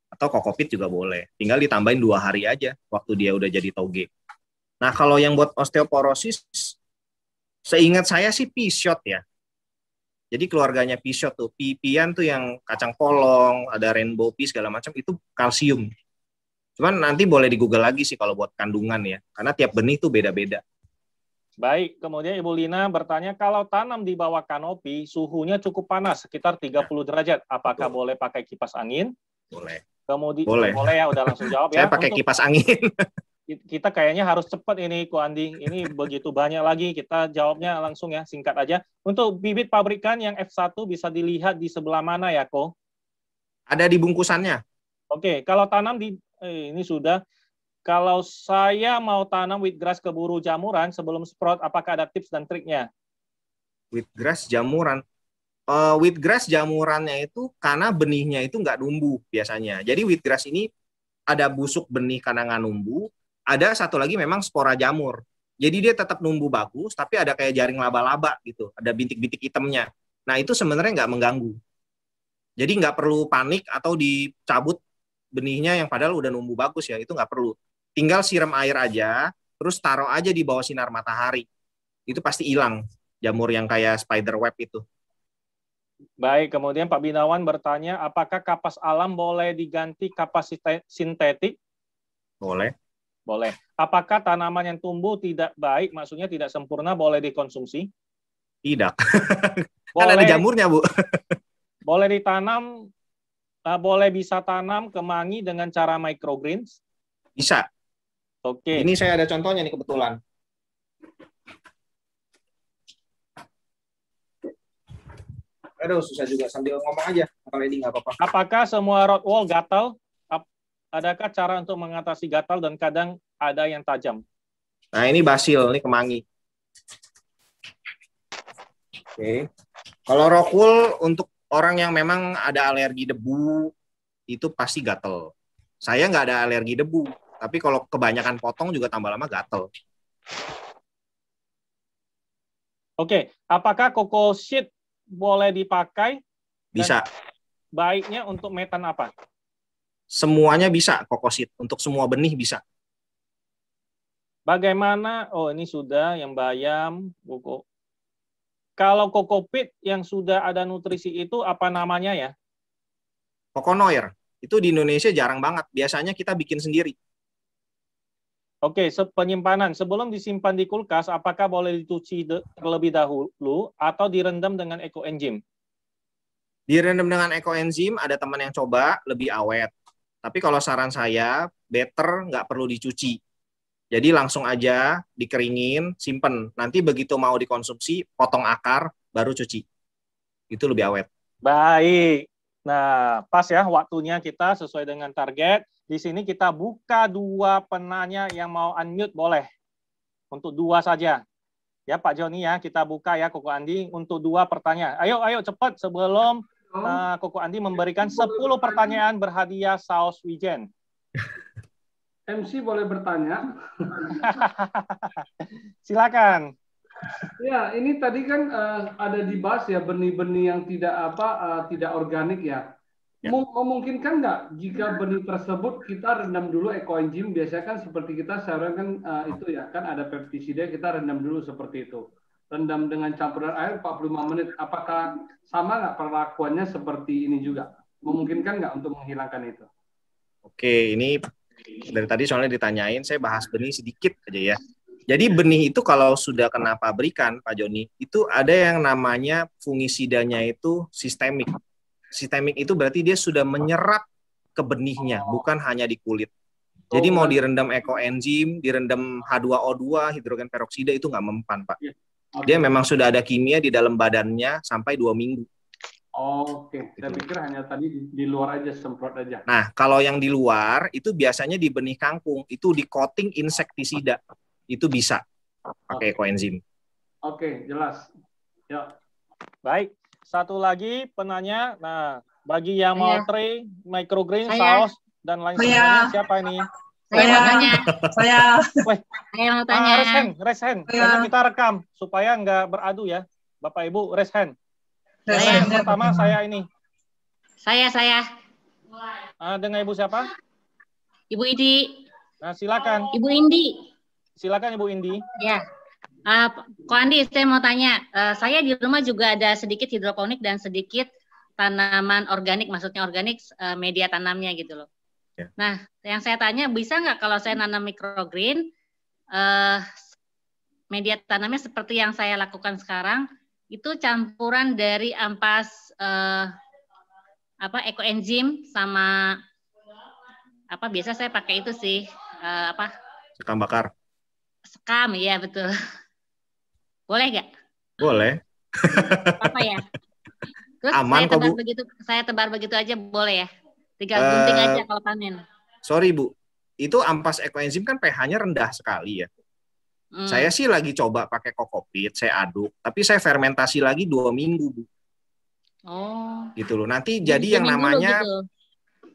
atau kokopit juga boleh. Tinggal ditambahin 2 hari aja waktu dia udah jadi toge. Nah kalau yang buat osteoporosis, seingat saya sih pea shot ya. Jadi keluarganya pea shot tuh, pipian tuh yang kacang polong, ada rainbow pea segala macam itu kalsium. Cuman nanti boleh di Google lagi sih kalau buat kandungan ya, karena tiap benih tuh beda-beda. Baik, kemudian Ibu Lina bertanya, kalau tanam di bawah kanopi, suhunya cukup panas, sekitar 30 derajat. Apakah boleh pakai kipas angin? Boleh. Kemudian Boleh. Boleh ya, udah langsung jawab ya. Saya pakai kipas angin. Kita kayaknya harus cepat ini, Ko Andi. Ini begitu banyak lagi, kita jawabnya langsung ya, singkat aja. Untuk bibit pabrikan yang F1 bisa dilihat di sebelah mana ya, Ko? Ada di bungkusannya. Oke, kalau tanam di ini sudah. Kalau saya mau tanam wheatgrass keburu jamuran sebelum sprout, apakah ada tips dan triknya? Wheatgrass jamuran. Wheatgrass jamurannya itu karena benihnya itu nggak numbuh biasanya. Jadi wheatgrass ini ada busuk benih karena nggak numbuh. Ada satu lagi memang spora jamur. Jadi dia tetap numbuh bagus, tapi ada kayak jaring laba-laba gitu. Ada bintik-bintik hitamnya. Nah itu sebenarnya nggak mengganggu. Jadi nggak perlu panik atau dicabut benihnya yang padahal udah numbuh bagus ya. Itu nggak perlu. Tinggal siram air aja, terus taruh aja di bawah sinar matahari. Itu pasti hilang jamur yang kayak spider web itu. Baik, kemudian Pak Binawan bertanya, apakah kapas alam boleh diganti kapas sintetik? Boleh. Boleh. Apakah tanaman yang tumbuh tidak baik, maksudnya tidak sempurna, boleh dikonsumsi? Tidak. Boleh, kan ada jamurnya, Bu. Boleh ditanam, bisa tanam kemangi dengan cara microgreens? Bisa. Oke. Ini saya ada contohnya nih kebetulan. Aduh, susah juga sambil ngomong aja. Kalau ini nggak apa-apa. Apakah semua rootwall gatal? Adakah cara untuk mengatasi gatal dan kadang ada yang tajam? Nah, ini basil, ini kemangi. Oke. Kalau rockwool untuk orang yang memang ada alergi debu, itu pasti gatal. Saya nggak ada alergi debu, tapi kalau kebanyakan potong juga tambah lama gatal. Oke, apakah coco sheet boleh dipakai? Bisa. Baiknya untuk metan apa? Semuanya bisa coco sheet, untuk semua benih bisa. Bagaimana? Oh, ini sudah yang bayam, buku. Kalau kokopit yang sudah ada nutrisi itu apa namanya ya? Coconoir. Itu di Indonesia jarang banget. Biasanya kita bikin sendiri. Oke, penyimpanan. Sebelum disimpan di kulkas, apakah boleh dicuci terlebih dahulu atau direndam dengan ekoenzim? Direndam dengan ekoenzim, ada teman yang coba lebih awet. Tapi kalau saran saya, better nggak perlu dicuci. Jadi langsung aja dikeringin, simpen. Nanti begitu mau dikonsumsi, potong akar, baru cuci. Itu lebih awet. Baik. Nah, pas ya waktunya kita sesuai dengan target. Di sini kita buka 2 penanya yang mau unmute, boleh. Untuk 2 saja. Ya Pak Joni ya, kita buka ya Koko Andi untuk 2 pertanyaan. Ayo cepat sebelum Koko Andi memberikan 10 pertanyaan berhadiah saus wijen. MC boleh bertanya? Silakan. Ya, ini tadi kan ada dibahas ya benih-benih yang tidak organik ya. Memungkinkan nggak jika benih tersebut kita rendam dulu ekoenzim? Biasanya kan seperti kita sarankan itu ya, kan ada pestisida kita rendam dulu seperti itu. Rendam dengan campuran air 45 menit. Apakah sama nggak perlakuannya seperti ini juga? Memungkinkan nggak untuk menghilangkan itu? Oke, ini dari tadi soalnya ditanyain, saya bahas benih sedikit aja ya. Jadi benih itu kalau sudah kena pabrikan, Pak Joni, itu ada yang namanya fungisidanya itu sistemik. Sistemik itu berarti dia sudah menyerap ke benihnya, bukan hanya di kulit. Jadi mau direndam ekoenzim, direndam H2O2, hidrogen peroksida itu nggak mempan, Pak. Dia memang sudah ada kimia di dalam badannya sampai 2 minggu. Oke, saya pikir hanya tadi di luar aja, semprot aja. Nah, kalau yang di luar itu biasanya di benih kangkung, itu di coating insektisida. Itu bisa pakai ekoenzim. Oke, jelas. Ya. Baik, satu lagi penanya. Nah, bagi yang mau tray microgreen saus dan lain Saya. sebagainya. Siapa ini? Saya mau tanya. Weh, Saya mau tanya. raise hand. Saya. Karena kita rekam supaya nggak beradu ya. Bapak Ibu, raise hand. Saya. Yang pertama saya ini. Saya. Dengan Ibu siapa? Ibu Indi. Nah, silakan. Ibu Indi. Silakan Ibu Indi. Ya. Ko Andi, saya mau tanya. Saya di rumah juga ada sedikit hidroponik dan sedikit tanaman organik, maksudnya organik media tanamnya gitu loh. Ya. Nah, yang saya tanya, bisa nggak kalau saya nanam microgreen, media tanamnya seperti yang saya lakukan sekarang, itu campuran dari ampas ekoenzim sama biasa saya pakai itu sih Sekam bakar. sekam, ya betul. Boleh nggak? Boleh. Apa ya? Terus Aman kok, Bu. Saya tebar begitu aja boleh ya? 3 gunting aja kalau panen. Sorry Bu, itu ampas ekoenzim kan pH-nya rendah sekali ya. Saya sih lagi coba pakai kokopit, saya aduk, tapi saya fermentasi lagi 2 minggu Bu. Oh. Gitu loh. Nanti jadi yang namanya, gitu.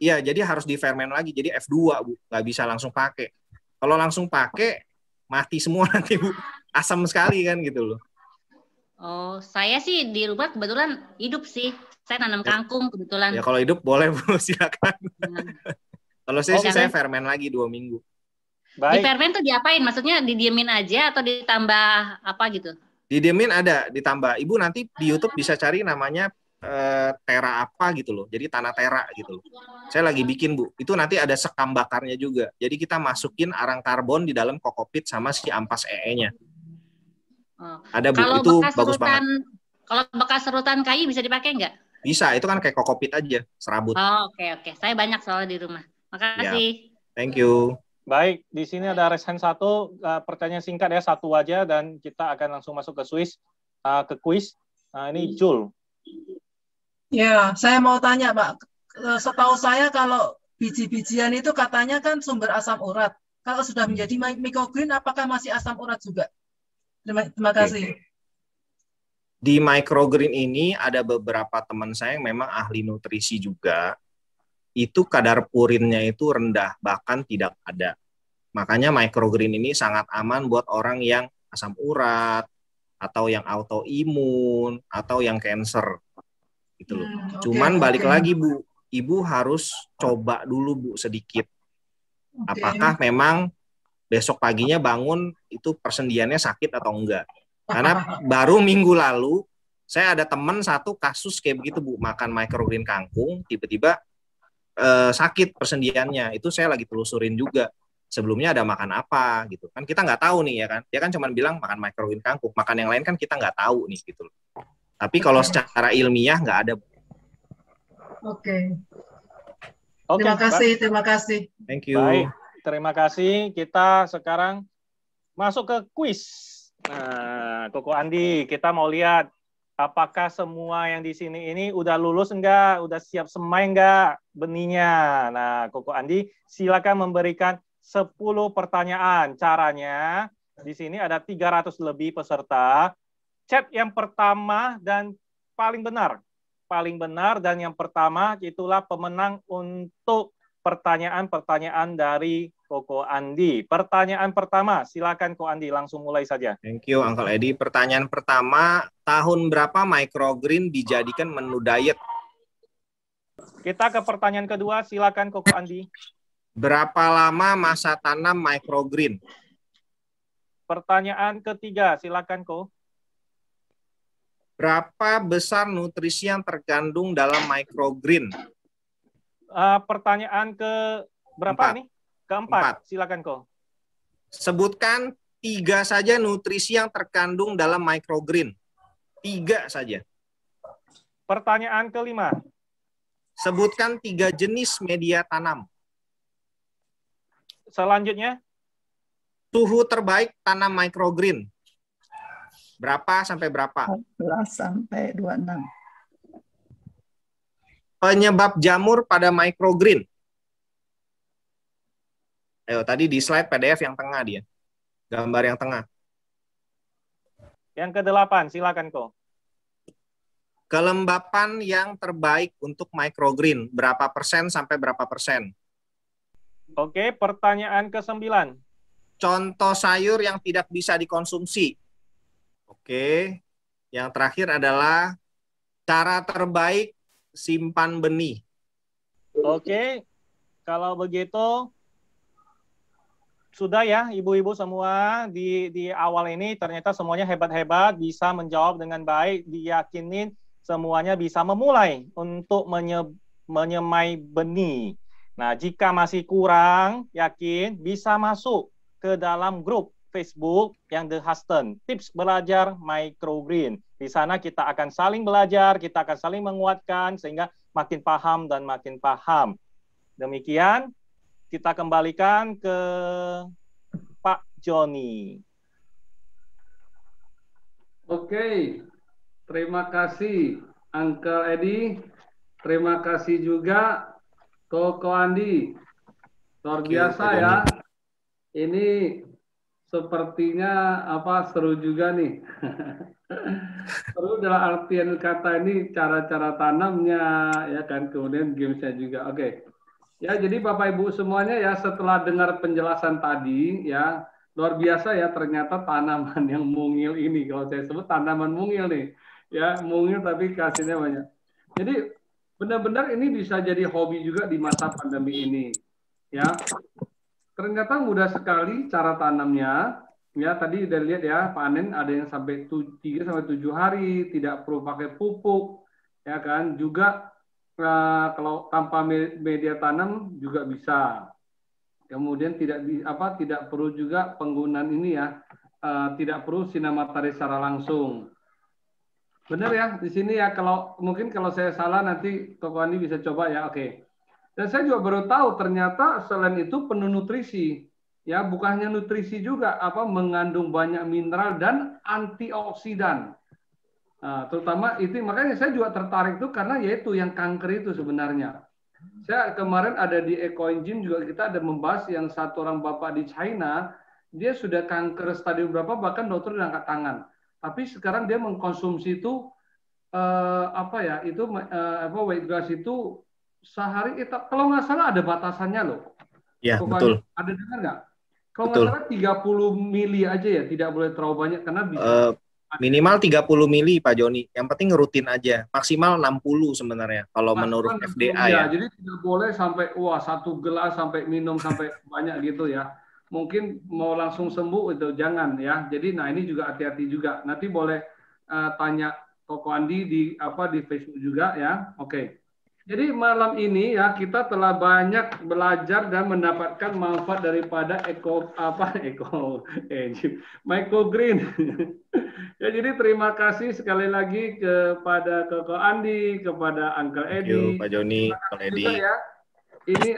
iya jadi harus difermen lagi, jadi F2 Bu, nggak bisa langsung pakai. Kalau langsung pakai mati semua nanti Bu, asam sekali kan gitu loh. Oh, saya sih di rumah kebetulan hidup sih. Saya nanam kangkung kebetulan. Ya kalau hidup boleh Bu, silakan. Kalau saya sih saya fermen lagi 2 minggu. Baik. Di fermen tuh diapain? Maksudnya didiemin aja atau ditambah apa gitu? Didiemin ada, ditambah. Ibu nanti di YouTube bisa cari namanya tera apa gitu loh. Jadi tanah tera gitu loh. Saya lagi bikin Bu. Itu nanti ada sekam bakarnya juga. Jadi kita masukin arang karbon di dalam kokopit sama si ampas EE-nya. Ada Bu, kalau itu bagus banget. Kalau bekas serutan kayu bisa dipakai nggak? Bisa, itu kan kayak kokopit aja, serabut. Oh, oke. Saya banyak soalnya di rumah. Makasih. Thank you. Baik, di sini ada raise hand 1, pertanyaan singkat ya, 1 aja, dan kita akan langsung masuk ke quiz. Ini Jul. Ya, saya mau tanya Pak. Setahu saya kalau biji-bijian itu katanya kan sumber asam urat. Kalau sudah menjadi microgreen, apakah masih asam urat juga? Terima kasih. Di microgreen ini ada beberapa teman saya yang memang ahli nutrisi juga. Itu kadar purinnya itu rendah, bahkan tidak ada. Makanya microgreen ini sangat aman buat orang yang asam urat, atau yang autoimun, atau yang cancer. Gitu loh. Cuman balik lagi Bu, Ibu harus coba dulu Bu sedikit. Apakah memang besok paginya bangun itu persendiannya sakit atau enggak. Karena baru minggu lalu saya ada teman satu kasus kayak begitu Bu, makan microgreen kangkung tiba-tiba sakit persendiannya. Itu saya lagi telusurin juga. Sebelumnya ada makan apa gitu kan, kita nggak tahu nih ya kan. Dia kan cuma bilang makan microgreen kangkung, makan yang lain kan kita nggak tahu nih gitu loh. Tapi kalau secara ilmiah nggak ada. Oke. Terima kasih. Thank you. Baik, terima kasih. Kita sekarang masuk ke quiz. Nah, Koko Andi, kita mau lihat apakah semua yang di sini ini udah lulus enggak, udah siap semai enggak benihnya. Nah, Koko Andi, silakan memberikan 10 pertanyaan. Caranya di sini ada 300 lebih peserta. Chat yang pertama dan paling benar. Paling benar dan yang pertama itulah pemenang untuk pertanyaan-pertanyaan dari Koko Andi. Pertanyaan pertama, silakan Ko Andi, langsung mulai saja. Thank you, Uncle Edi. Pertanyaan pertama, tahun berapa microgreen dijadikan menu diet? Kita ke pertanyaan kedua, silakan Koko Andi. Berapa lama masa tanam microgreen? Pertanyaan ketiga, silakan Ko. Berapa besar nutrisi yang terkandung dalam microgreen? Pertanyaan ke berapa nih? Keempat. Silakan Ko. Sebutkan 3 saja nutrisi yang terkandung dalam microgreen. 3 saja. Pertanyaan kelima. Sebutkan 3 jenis media tanam. Selanjutnya. Suhu terbaik tanam microgreen. Berapa sampai berapa? 14 sampai 26. Penyebab jamur pada microgreen. Ayo, tadi di slide PDF yang tengah dia. Gambar yang tengah. Yang ke-8, silakan Ko. Kelembapan yang terbaik untuk microgreen, berapa persen sampai berapa persen? Oke, pertanyaan ke-9. Contoh sayur yang tidak bisa dikonsumsi. Oke. Yang terakhir adalah cara terbaik simpan benih. Oke, kalau begitu sudah ya ibu-ibu semua di awal ini ternyata semuanya hebat-hebat, bisa menjawab dengan baik, diyakinin semuanya bisa memulai untuk menyemai benih. Nah, jika masih kurang yakin, bisa masuk ke dalam grup Facebook yang The Huston, Tips Belajar Microgreen. Di sana kita akan saling belajar, kita akan saling menguatkan sehingga makin paham dan makin paham. Demikian, kita kembalikan ke Pak Joni. Oke, terima kasih Uncle Edi. Terima kasih juga Koko Andi. Luar biasa ya. Ini sepertinya seru juga nih. Seru dalam artian kata ini cara-cara tanamnya ya kan, kemudian gamesnya juga. Oke. Ya, jadi Bapak Ibu semuanya ya, setelah dengar penjelasan tadi ya, luar biasa ya ternyata tanaman yang mungil ini, kalau saya sebut tanaman mungil nih. Ya, mungil tapi kasihnya banyak. Jadi benar-benar ini bisa jadi hobi juga di masa pandemi ini. Ya. Ternyata mudah sekali cara tanamnya. Ya, tadi udah lihat ya, panen ada yang sampai 3 sampai 7 hari, tidak perlu pakai pupuk. Ya kan? Juga kalau tanpa media tanam juga bisa. Kemudian tidak perlu juga penggunaan ini ya, tidak perlu sinar matahari secara langsung. Benar ya, di sini ya, mungkin kalau saya salah nanti Koko Andi bisa coba ya, oke. Dan saya juga baru tahu ternyata selain itu penuh nutrisi. Ya, bukan hanya nutrisi juga, mengandung banyak mineral dan antioksidan. Nah, terutama itu, makanya saya juga tertarik tuh karena yaitu yang kanker itu sebenarnya. Saya kemarin ada di EcoEngine juga, kita ada membahas yang satu orang bapak di China, dia sudah kanker stadium berapa, bahkan dokter udah angkat tangan. Tapi sekarang dia mengkonsumsi itu weight loss itu sehari, kalau nggak salah ada batasannya loh. Ya, betul. Ada dengar nggak? Kalau nggak salah 30 mili aja ya, tidak boleh terlalu banyak karena bisa minimal 30 mili Pak Joni. Yang penting rutin aja. Maksimal 60 sebenarnya kalau menurut FDA ya. Jadi tidak boleh sampai 1 gelas sampai minum sampai banyak gitu ya. Mungkin mau langsung sembuh itu jangan ya. Jadi ini juga hati-hati juga. Nanti boleh tanya Koko Andi di Facebook juga ya. Oke. Jadi malam ini ya kita telah banyak belajar dan mendapatkan manfaat daripada Microgreen. Ya, jadi terima kasih sekali lagi kepada Koko Andi, kepada Uncle Edi, Pak Joni, Pak Edi. Ya. Ini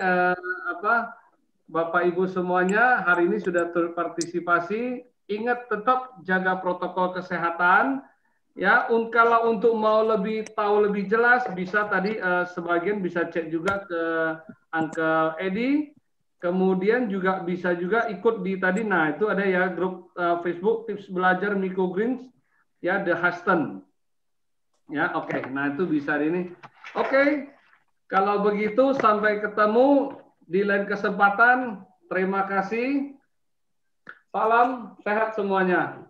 Bapak Ibu semuanya hari ini sudah berpartisipasi. Ingat tetap jaga protokol kesehatan. Ya, kalau untuk mau tahu lebih jelas bisa tadi sebagian bisa cek juga ke Uncle Edi. Kemudian juga bisa juga ikut di tadi, itu ada ya grup Facebook Tips Belajar Microgreens ya, The Huston. Ya, oke. Nah, itu bisa ini. Oke. Kalau begitu sampai ketemu di lain kesempatan. Terima kasih. Salam sehat semuanya.